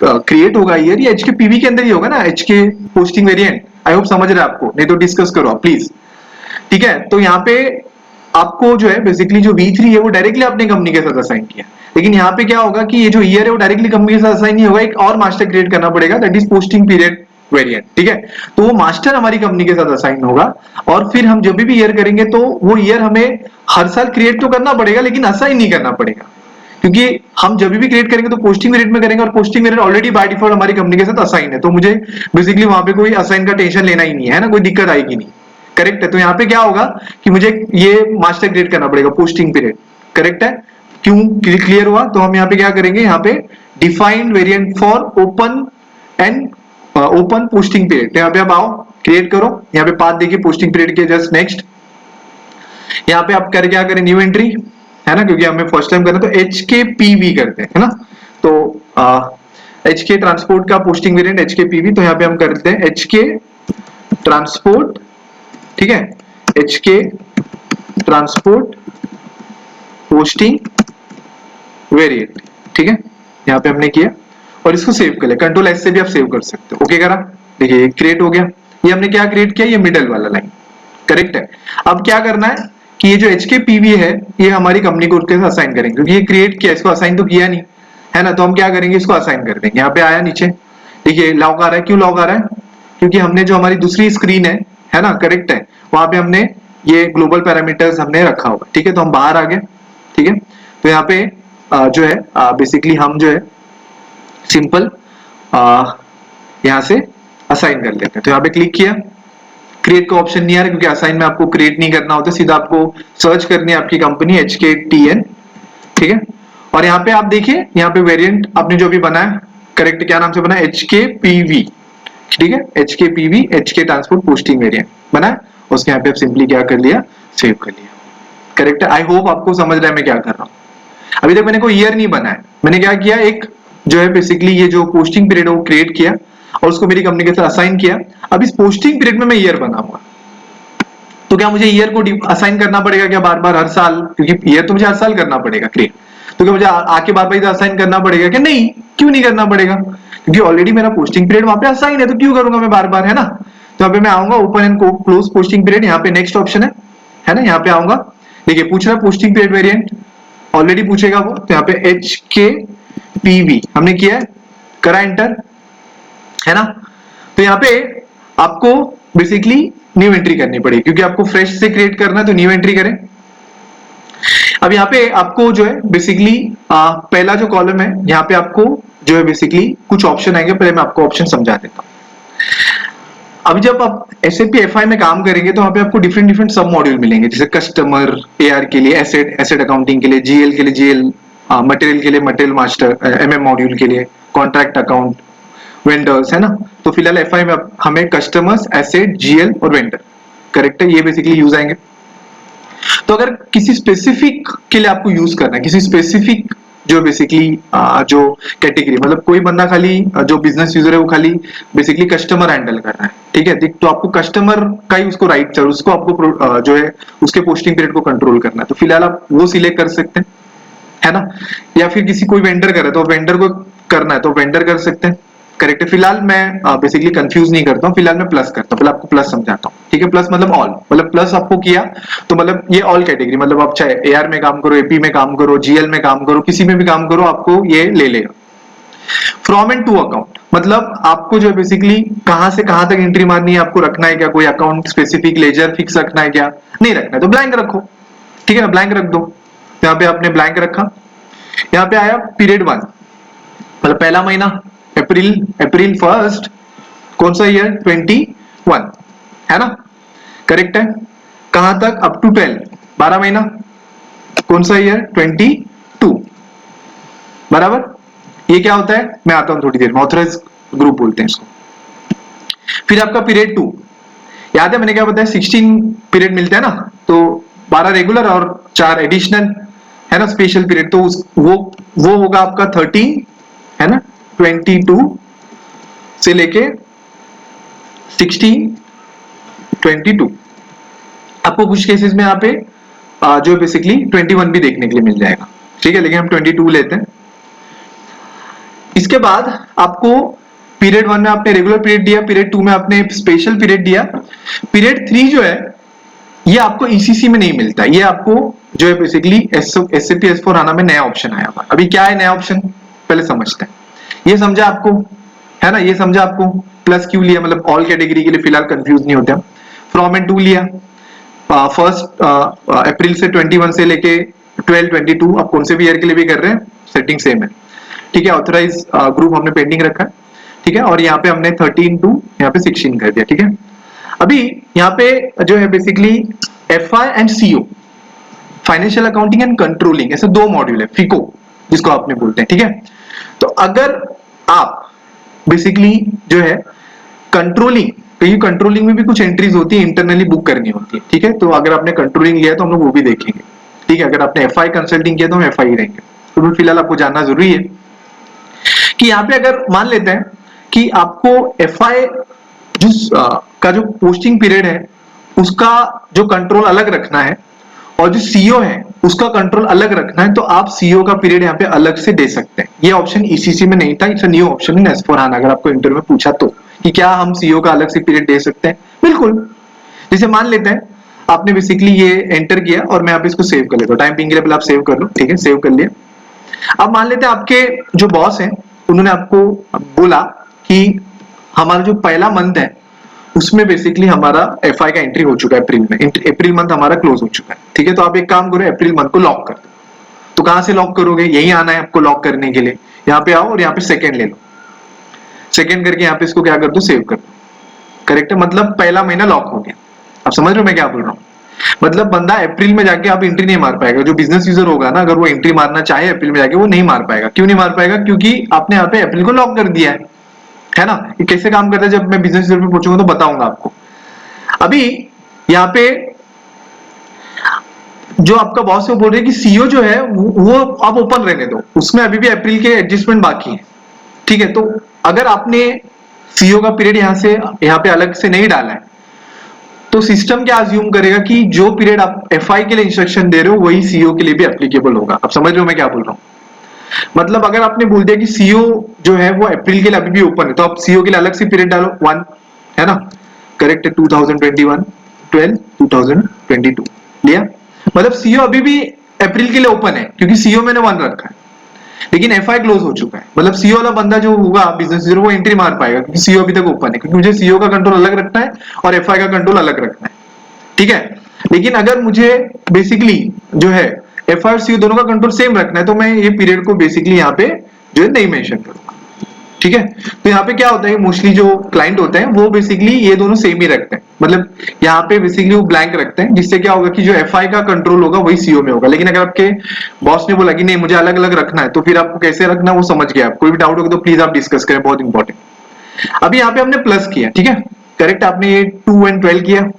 क्रिएट होगा ईयर, ये एचके पीवी के अंदर ही होगा ना, HK posting variant. I hope समझ रहे हैं आपको, नहीं तो डिस्कस करो आप प्लीज। ठीक है, तो यहाँ पे आपको जो है बेसिकली जो V3 है वो डायरेक्टली अपने कंपनी के साथ असाइन किया, लेकिन यहाँ पे क्या होगा कि ये जो ईयर है वो डायरेक्टली कंपनी के साथ असाइन नहीं होगा, एक और मास्टर क्रिएट करना पड़ेगा, that is posting period variant. ठीक है, तो वो मास्टर हमारी कंपनी के साथ असाइन होगा, और फिर हम जब भी ईयर करेंगे तो वो ईयर हमें हर साल क्रिएट तो करना पड़ेगा लेकिन असाइन नहीं करना पड़ेगा, क्योंकि हम जब भी क्रिएट करेंगे तो पोस्टिंग पीरियड में करेंगे, और posting period already by default हमारी कंपनी के साथ असाइन है, तो मुझे बेसिकली वहां पे कोई असाइन का टेंशन लेना ही नहीं है ना, कोई दिक्कत आएगी नहीं। करेक्ट है, तो यहाँ पे क्या होगा कि मुझे ये मास्टर क्रिएट करना पड़ेगा पोस्टिंग पीरियड। करेक्ट है, क्यों क्लियर हुआ? तो हम यहाँ पे क्या करेंगे, यहाँ पे defined variant for open and open posting period, यहाँ पे आप आओ क्रिएट करो, यहाँ पे पाथ देखिए पोस्टिंग पीरियड के जस्ट नेक्स्ट, यहाँ पे आप कर क्या करें, न्यू एंट्री है ना, क्योंकि हमें फर्स्ट टाइम करना, तो HKPV करते हैं है ना, तो HK ट्रांसपोर्ट का पोस्टिंग वेरिएंट HKPV, तो यहाँ पे हम करते हैं HK ट्रांसपोर्ट। ठीक है, HK ट्रांसपोर्ट पोस्टिंग वेरिएंट। ठीक है, यहाँ पे हमने किया और इसको सेव कर लिया, Ctrl S से भी आप सेव कर सकते हो। ओके करा, देखिए क्रिएट हो गया, ये हमने क्या क्रिएट किया, ये मिडल वाला लाइन। करेक्ट है, अब क्या करना है कि ये जो HKPV है ये हमारी कंपनी को उसके साथ असाइन करेंगे, क्योंकि ये क्रिएट किया, इसको असाइन तो किया नहीं है ना, तो हम क्या करेंगे, इसको असाइन कर देंगे। यहाँ पे आया नीचे, देखिए लॉग आ रहा है, क्यों लॉग आ रहा है, क्योंकि हमने जो हमारी दूसरी स्क्रीन है ना, करेक्ट है, वहां पे हमने ये ग्लोबल पैरामीटर्स हमने रखा होगा। ठीक है, तो हम बाहर आ गए। ठीक है, तो यहाँ पे जो है बेसिकली हम जो है सिंपल यहाँ से असाइन कर लेते हैं, तो यहाँ पे क्लिक किया, क्रिएट का ऑप्शन नहीं आ रहा क्योंकि असाइन में आपको क्रिएट नहीं करना होता, सीधा आपको सर्च करनी है आपकी कंपनी HKTN। ठीक है, और यहाँ पे आप देखिए, यहाँ पे वेरिएंट आपने जो भी बनाया, करेक्ट, क्या नाम से बना, HKPV। ठीक है, HKPV HK transport posting variant बना, उसके यहाँ पे आप सिंपली क्या कर लिया, सेव कर लिया। करेक्ट है, आई होप आपको समझ रहा है मैं क्या कर रहा हूँ। अभी तक मैंने कोई ईयर नहीं बनाया, मैंने क्या किया, एक जो है बेसिकली ये जो पोस्टिंग पीरियड है वो क्रिएट किया और उसको मेरी कंपनी के साथ असाइन किया। अब इस पोस्टिंग पीरियड में मैं ईयर बनाऊंगा, तो क्या मुझे ईयर को असाइन करना पड़ेगा क्या बार बार हर साल, क्योंकि ईयर तो मुझे हर साल करना पड़ेगा क्रिएट, तो क्या मुझे आके बार बार असाइन करना पड़ेगा क्या? नहीं, क्यों नहीं करना पड़ेगा, क्योंकि ऑलरेडी मेरा पोस्टिंग पीरियड वहां पे असाइन है, तो क्यों करूंगा मैं बार बार, है ना। तो यहाँ पे मैं आऊंगा open and close posting period, यहाँ पे नेक्स्ट ऑप्शन है ना, यहाँ पे आऊंगा, देखिए पूछ रहा है पोस्टिंग पीरियड वेरिएंट, ऑलरेडी पूछेगा वो, तो यहाँ पे HKPV हमने किया है, करा एंटर, है ना। तो यहाँ पे आपको बेसिकली न्यू एंट्री करनी पड़ेगी, क्योंकि आपको फ्रेश से क्रिएट करना है, तो न्यू एंट्री करें। अब यहाँ पे आपको जो है बेसिकली पहला जो कॉलम है, यहाँ पे आपको जो है बेसिकली कुछ ऑप्शन आएंगे, पहले मैं आपको ऑप्शन समझा देता हूँ। अब जब आप SAP FI में काम करेंगे तो वहां पे आपको डिफरेंट डिफरेंट सब मॉड्यूल मिलेंगे, जैसे कस्टमर AR के लिए, एसेट अकाउंटिंग के लिए, GL के लिए GL, मटेरियल के लिए मटेरियल मास्टर, MM मॉड्यूल के लिए कॉन्ट्रैक्ट अकाउंट, वेंडर्स, है ना। तो फिलहाल FI में हमें कस्टमर्स, एसेट, GL और वेंडर, करेक्ट है, ये बेसिकली यूज आएंगे। तो अगर किसी स्पेसिफिक के लिए आपको यूज करना है, किसी स्पेसिफिक जो बेसिकली जो कैटेगरी, मतलब कोई बंदा खाली जो बिजनेस यूजर है वो खाली बेसिकली कस्टमर हैंडल कर रहा है, ठीक है, तो आपको कस्टमर का ही उसको राइट चाहिए, उसको आपको जो है उसके पोस्टिंग पीरियड को कंट्रोल करना है, तो फिलहाल आप वो सिलेक्ट कर सकते हैं, है ना। या फिर किसी कोई वेंडर कर रहा है तो वेंडर को करना है तो वेंडर कर सकते हैं, करेक्ट है। फिलहाल मैं बेसिकली कंफ्यूज नहीं करता हूँ, फिलहाल मैं प्लस करता हूँ, पहले आपको प्लस समझाता हूँ, ठीक है। प्लस मतलब ऑल, मतलब प्लस आपको किया तो मतलब ये ऑल कैटेगरी, मतलब आप चाहे AR में काम करो, AP में काम करो, GL में काम करो, किसी में भी काम करो, आपको ये ले लेगा। फ्रॉम एंड टू अकाउंट, मतलब आपको जो बेसिकली कहां से कहां तक एंट्री मारनी है, आपको रखना है क्या कोई अकाउंट स्पेसिफिक लेजर फिक्स रखना है क्या, नहीं रखना है तो ब्लैंक रखो, ठीक है ना, ब्लैंक रख दो। तो यहाँ पे आपने ब्लैंक रखा, यहाँ पे आया पीरियड 1, मतलब पहला महीना अप्रैल 1 कौन सा ईयर 21, है ना, करेक्ट है। कहां तक, अप टू 12 महीना, कौन सा ईयर 22, बराबर। ये क्या होता है मैं आता हूं थोड़ी देर में, ऑथराइज ग्रुप बोलते हैं इसको। फिर आपका पीरियड 2, याद है मैंने क्या बताया, 16 पीरियड मिलते हैं ना, तो 12 रेगुलर और 4 एडिशनल, है ना, स्पेशल पीरियड, तो वो होगा आपका 13, है ना, 22 से लेके 16, 22। आपको कुछ केसेस में यहाँ पे जो बेसिकली 21 भी देखने के लिए मिल जाएगा, ठीक है, लेकिन हम 22 लेते हैं। इसके बाद आपको पीरियड 1 में आपने रेगुलर पीरियड दिया, पीरियड 2 में आपने स्पेशल पीरियड दिया, पीरियड 3 जो है ये आपको ईसीसी में नहीं मिलता, ये आपको जो है बेसिकली एसएपी S/4HANA में नया ऑप्शन आया हुआ। अभी क्या है नया ऑप्शन पहले समझते हैं। ये समझा आपको, है ना, ये समझा आपको। प्लस क्यों लिया, मतलब ऑल कैटेगरी के लिए फिलहाल कंफ्यूज नहीं होते हम। फ्रॉम एंड टू लिया, 1 अप्रैल से 21 से लेके 12-22, आप कौन से भी ईयर के लिए भी कर रहे हैं सेटिंग सेम है, ठीक है। ऑथराइज ग्रुप हमने पेंडिंग रखा है, ठीक है, और यहाँ पे हमने 13 to यहाँ पे 16 कर दिया, ठीक है। अभी यहाँ पे जो है basically FI and CO, financial accounting and controlling, ऐसे 2 मॉड्यूल है, फिको जिसको आपने बोलते हैं, ठीक है। तो अगर आप बेसिकली जो है कंट्रोलिंग, तो ये कंट्रोलिंग में भी कुछ एंट्रीज होती है, इंटरनली बुक करनी होती है, ठीक है। तो अगर आपने कंट्रोलिंग लिया है तो हम लोग वो भी देखेंगे, ठीक है। अगर आपने FI कंसल्टिंग किया तो हम FI रहेंगे। तो फिलहाल आपको जानना जरूरी है कि यहाँ पे अगर मान लेते हैं कि आपको FI का जो पोस्टिंग पीरियड है उसका जो कंट्रोल अलग रखना है और जो CO है उसका कंट्रोल अलग रखना है, तो आप CO का पीरियड यहाँ पे अलग से दे सकते हैं। ये ऑप्शन ECC में नहीं था, it's a new option in S/4HANA। अगर आपको इंटरव्यू में पूछा तो कि क्या हम CO का अलग से पीरियड दे सकते हैं, बिल्कुल। जैसे मान लेते हैं आपने बेसिकली ये एंटर किया और मैं आप इसको सेव कर लेता हूँ, टाइम पिंग के लिए आप सेव कर लो, ठीक है, सेव कर लिया। अब मान लेते हैं आपके जो बॉस हैं उन्होंने आपको बोला कि हमारा जो पहला मंथ है उसमें बेसिकली हमारा FI का एंट्री हो चुका है अप्रैल में, अप्रैल मंथ हमारा क्लोज हो चुका है, ठीक है। तो आप एक काम करो, अप्रैल मंथ को लॉक कर दो। तो कहां से लॉक करोगे, यही आना है आपको लॉक करने के लिए, यहाँ पे आओ और यहाँ पे सेकंड ले लो, सेकंड करके यहाँ पे इसको क्या कर दो, सेव कर दो, करेक्ट है। मतलब पहला महीना लॉक हो गया। आप समझ रहे हो मैं क्या बोल रहा हूँ, मतलब बंदा अप्रैल में जाके आप एंट्री नहीं मार पाएगा। जो बिजनेस यूजर होगा ना, अगर वो एंट्री मारना चाहे अप्रैल में जाके, वो नहीं मार पाएगा। क्यों नहीं मार पाएगा, क्योंकि आपने यहाँ पे अप्रैल को लॉक कर दिया है ना। ये कैसे काम करता है जब मैं बिजनेस यूजर पे पूछूंगा तो बताऊंगा आपको। अभी यहाँ पे जो आपका बॉस है वो बोल रहे हैं कि CO जो है वो आप ओपन रहने दो, उसमें अभी भी अप्रैल के एडजस्टमेंट बाकी है, ठीक है। तो अगर आपने CO का पीरियड यहाँ पे अलग से नहीं डाला है तो सिस्टम क्या अज्यूम करेगा कि जो पीरियड आप FI के लिए इंस्ट्रक्शन दे रहे हो वही CO के लिए भी एप्लीकेबल होगा। आप समझ रहे हो मैं क्या बोल रहा हूँ। मतलब अगर आपने बोल दिया कि CO जो है वो अप्रैल के लिए अभी भी ओपन है, तो आप CO के लिए अलग से पीरियड डालो 1, है ना, करेक्ट है। 2021 12 2022 लिया, मतलब CO अभी भी अप्रैल के लिए ओपन है क्योंकि CO मैंने 1 रखा है, लेकिन FI क्लोज हो चुका है। मतलब CO वाला बंदा जो होगा बिजनेस यूजर वो एंट्री मार पाएगा क्योंकि CO अभी तक ओपन है, क्योंकि मुझे CO का कंट्रोल अलग रखना है और FI का कंट्रोल अलग रखना है, ठीक है। लेकिन अगर मुझे बेसिकली जो है FI और CO दोनों का कंट्रोल सेम रखना है तो मैं ये पीरियड को बेसिकली यहाँ पे जो है नहीं मेंशन करूंगा, ठीक है। तो यहाँ पे क्या होता है, मोस्टली जो क्लाइंट होते हैं वो बेसिकली ये दोनों सेम ही रखते हैं, मतलब यहाँ पे बेसिकली वो ब्लैंक रखते हैं, जिससे क्या होगा कि जो FI का कंट्रोल होगा वही CO में होगा। लेकिन अगर आपके बॉस ने बोला कि नहीं मुझे अलग अलग रखना है, तो फिर आपको कैसे रखना वो समझ गया। कोई भी डाउट होगा तो प्लीज आप डिस्कस करें, बहुत इंपॉर्टेंट। अभी यहाँ पे हमने प्लस किया, ठीक है, करेक्ट। आपने ये 2 and 12 किया,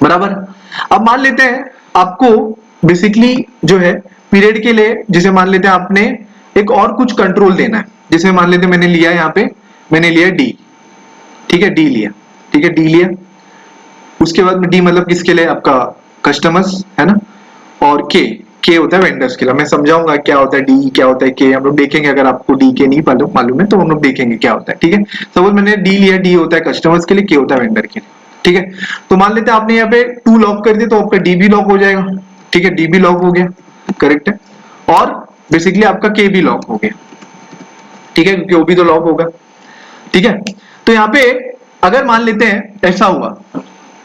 बराबर। अब मान लेते हैं आपको बेसिकली जो है पीरियड के लिए, जैसे मान लेते हैं आपने एक और कुछ कंट्रोल देना है, जैसे मान लेते हैं मैंने लिया यहाँ पे, मैंने लिया D, ठीक है, D लिया, ठीक है, D लिया। उसके बाद में D मतलब किसके लिए, आपका कस्टमर्स, है ना, और K होता है वेंडर्स के लिए। मैं समझाऊंगा क्या होता है D, क्या होता है K, हम लोग देखेंगे। अगर आपको D के नहीं मालूम है तो हम लोग देखेंगे क्या होता है, ठीक है। सपोज मैंने D लिया, D होता है कस्टमर्स के लिए, K होता है वेंडर के लिए, ठीक है। तो मान लेते हैं आपने यहाँ पे 2 लॉक कर दिया तो आपका D भी लॉक हो जाएगा, ठीक है, D भी लॉक हो गया, करेक्ट है। और बेसिकली आपका K भी लॉक हो गया, ठीक है, क्योंकि वो भी तो लॉक होगा, ठीक है। तो यहाँ पे अगर मान लेते हैं ऐसा हुआ,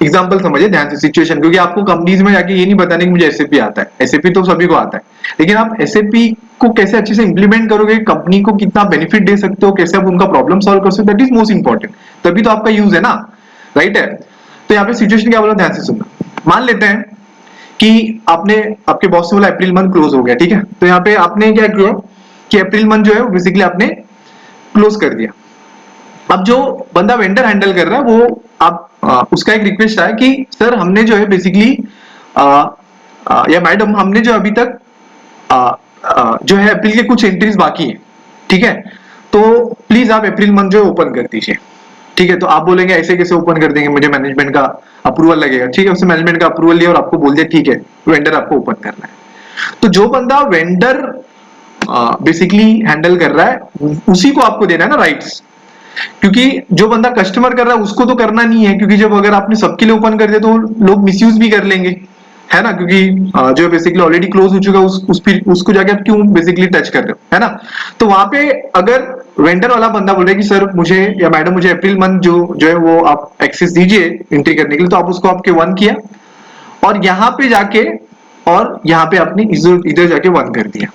एग्जांपल समझिए ध्यान से सिचुएशन, क्योंकि आपको कंपनीज में जाके ये नहीं बताने कि मुझे SAP आता है, SAP तो सभी को आता है, लेकिन आप SAP को कैसे अच्छे से इंप्लीमेंट करोगे, कंपनी को कितना बेनिफिट दे सकते हो, कैसे आप उनका प्रॉब्लम सॉल्व कर सकते हो, दैट इज मोस्ट इंपॉर्टेंट, तभी तो आपका यूज है ना, राइट है। तो यहाँ पे सिचुएशन क्या बोला, ध्यान से सुनना। मान लेते हैं कि आपने आपके बॉस से बोला अप्रैल मंथ क्लोज हो गया, ठीक है। तो यहाँ पे आपने क्या किया कि अप्रैल मंथ जो है बेसिकली आपने क्लोज कर दिया। अब जो बंदा वेंडर हैंडल कर रहा है वो आप उसका एक रिक्वेस्ट आया कि सर हमने जो है बेसिकली या मैडम हमने जो अभी तक जो है अप्रैल के कुछ एंट्रीज बाकी है, ठीक है, तो प्लीज आप अप्रैल मंथ जो है ओपन कर दीजिए, ठीक है। तो आप बोलेंगे ऐसे कैसे ओपन कर देंगे, मुझे मैनेजमेंट का अप्रूवल लगेगा, ठीक है। उसने मैनेजमेंट का अप्रूवल लिया और आपको बोल दिया ठीक है वेंडर आपको ओपन करना है। तो जो बंदा वेंडर बेसिकली हैंडल कर रहा है उसी को आपको देना है ना राइट्स, क्योंकि जो बंदा कस्टमर कर रहा है उसको तो करना नहीं है, क्योंकि जब अगर आपने सबके लिए ओपन कर दिया तो लोग मिसयूज भी कर लेंगे, है ना, क्योंकि जो बेसिकली ऑलरेडी क्लोज हो चुका है उसको जाके आप क्यों बेसिकली टच कर रहे हो, है ना। तो वहां पे अगर वेंडर वाला बंदा बोल रहा है कि सर मुझे या मैडम मुझे अप्रैल मंथ जो है वो आप एक्सेस दीजिए एंट्री करने के लिए, तो आप उसको आपके 1 किया और यहाँ पे जाके और यहाँ पे आपने इधर जाके 1 कर दिया,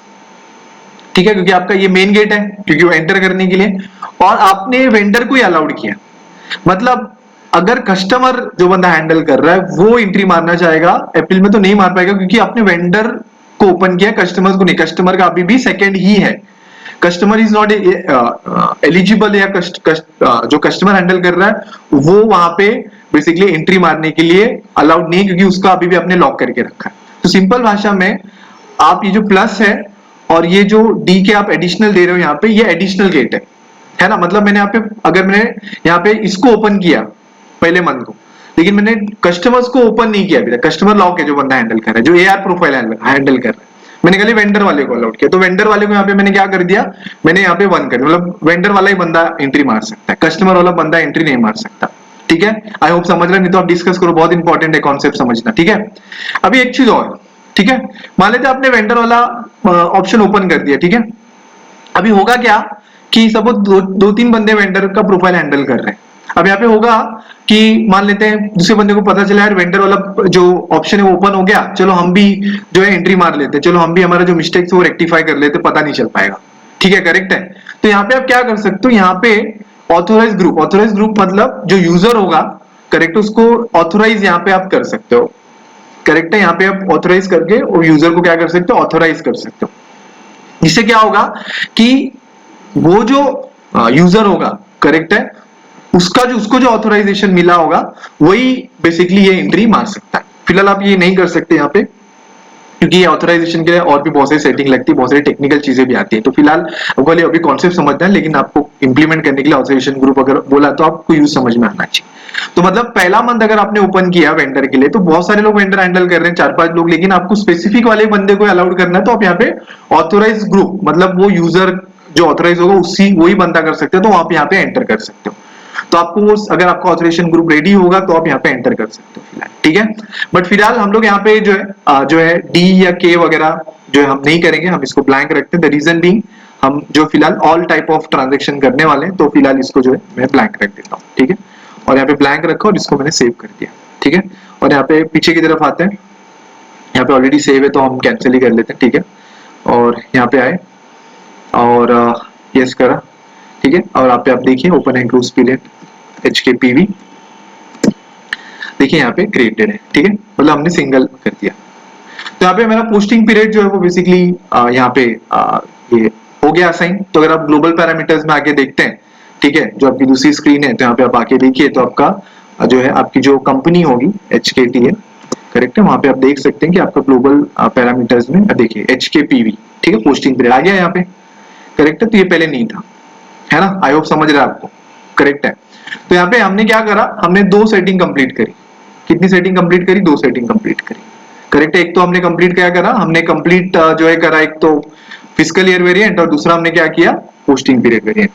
ठीक है, क्योंकि आपका ये मेन गेट है क्योंकि वो एंटर करने के लिए, और आपने वेंडर को ही अलाउड किया। मतलब अगर कस्टमर जो बंदा हैंडल कर रहा है वो एंट्री मारना चाहेगा अप्रैल में तो नहीं मार पाएगा, क्योंकि आपने वेंडर को ओपन किया, कस्टमर को नहीं। कस्टमर का अभी भी सेकंड ही है, कस्टमर इज नॉट एलिजिबल, या जो कस्टमर हैंडल कर रहा है वो वहां पे बेसिकली एंट्री मारने के लिए अलाउड नहीं है, क्योंकि उसका अभी भी आपने लॉक करके रखा है। तो सिंपल भाषा में आप ये जो प्लस है और ये जो डी के आप एडिशनल दे रहे हो यहाँ पे, ये एडिशनल गेट है ना। मतलब मैंने यहाँ पे अगर मैंने यहाँ पे इसको ओपन किया पहले मंथ को, लेकिन मैंने कस्टमर्स को ओपन नहीं किया अभी तक, कस्टमर लॉक है जो बंदा हैंडल कर रहा है, जो एआर प्रोफाइल हैंडल कर रहा है, मैंने खाली वेंडर वाले को अलाउड किया। तो वेंडर वाले को यहाँ पे मैंने क्या कर दिया, मैंने यहाँ पे 1 कर दिया, मतलब वेंडर वाला ही बंदा एंट्री मार सकता है, कस्टमर वाला बंदा एंट्री नहीं मार सकता, ठीक है। आई होप समझ रहे, नहीं तो आप डिस्कस करो, बहुत इंपॉर्टेंट है कॉन्सेप्ट समझना, ठीक है। अभी एक चीज और, ठीक है, मान लेते आपने वेंडर वाला ऑप्शन ओपन कर दिया, ठीक है। अभी होगा क्या कि सपोज दो तीन बंदे वेंडर का प्रोफाइल हैंडल कर रहे हैं। अब यहाँ पे होगा कि मान लेते हैं दूसरे बंदे को पता चला यार वेंडर वाला जो ऑप्शन है वो ओपन हो गया, चलो हम भी जो है एंट्री मार लेते हैं, चलो हम भी हमारा जो मिस्टेक्स है वो रेक्टिफाई कर लेते, पता नहीं चल पाएगा, ठीक है, करेक्ट है। तो यहाँ पे आप क्या कर सकते हो, यहाँ पे ऑथोराइज ग्रुप मतलब जो यूजर होगा, करेक्ट, उसको ऑथोराइज यहाँ पे आप कर सकते हो, करेक्ट है। यहाँ पे आप ऑथोराइज करके और यूजर को क्या कर सकते हो, ऑथोराइज कर सकते हो। इससे क्या होगा कि वो जो यूजर होगा, करेक्ट है, उसको जो ऑथोराइजेशन मिला होगा वही बेसिकली ये एंट्री मार सकता है। फिलहाल आप ये नहीं कर सकते यहाँ पे, क्योंकि ये ऑथोराइजेशन के लिए और भी बहुत सारी सेटिंग लगती है, बहुत सारी टेक्निकल चीजें भी आती है। तो फिलहाल आपको अभी कॉन्सेप्ट समझना है, लेकिन आपको इंप्लीमेंट करने के लिए ऑथोराइजेशन ग्रुप अगर बोला तो आपको यूज समझ में आना चाहिए। तो मतलब पहला मंथ अगर आपने ओपन किया वेंडर के लिए, तो बहुत सारे लोग वेंडर हैंडल कर रहे हैं, 4-5 लोग, लेकिन आपको स्पेसिफिक वाले बंदे को अलाउड करना है, तो आप यहाँ पे ऑथोराइज ग्रुप मतलब वो यूजर जो ऑथोराइज होगा वही बंदा कर सकते हो, तो आप यहाँ पे एंटर कर सकते हो। तो आपको वो अगर आपका ऑथराइजेशन ग्रुप रेडी होगा तो आप यहाँ पे एंटर कर सकते हो फिलहाल, ठीक है। बट फिलहाल हम लोग यहाँ पे जो है डी या के वगैरह जो है हम नहीं करेंगे, हम इसको ब्लैंक रखते हैं। द रीजन बीइंग हम जो फिलहाल ऑल टाइप ऑफ ट्रांजेक्शन करने वाले हैं, तो फिलहाल इसको जो है मैं ब्लैंक रख देता हूँ, ठीक है। और यहाँ पे ब्लैंक रखा और इसको मैंने सेव कर दिया, ठीक है। और यहाँ पे पीछे की तरफ आते हैं, यहाँ पे ऑलरेडी सेव है तो हम कैंसिल ही कर लेते हैं, ठीक है। और यहाँ पे आए और यस करा, ठीक है। और आप देखिए open and close period HKPV, देखिए यहाँ पे क्रिएटेड है, ठीक है, मतलब हमने सिंगल कर दिया। तो यहाँ पे मेरा पोस्टिंग पीरियड जो है वो बेसिकली यहाँ पे ये हो गया असाइन। तो अगर आप ग्लोबल पैरामीटर्स में आके देखते हैं, ठीक है, जो आपकी दूसरी स्क्रीन है, तो यहाँ पे आप आके देखिए तो आपका जो है आपकी जो कंपनी होगी HKT है, करेक्ट है, वहां पे आप देख सकते हैं कि आपका ग्लोबल पैरामीटर्स में देखिए HKPV, ठीक है, पोस्टिंग पीरियड आ गया यहाँ पे, करेक्ट है। तो ये पहले नहीं था, है ना, आई होप समझ रहे हैं आपको, करेक्ट है। तो यहाँ पे हमने क्या करा, हमने 2 सेटिंग कंप्लीट करी। कितनी सेटिंग कंप्लीट करी, 2 सेटिंग कंप्लीट करी, करेक्ट है। एक तो हमने कंप्लीट क्या करा, हमने कंप्लीट जो है करा एक तो फिस्कल ईयर वेरिएंट, और दूसरा हमने क्या किया, पोस्टिंग पीरियड वेरिएंट,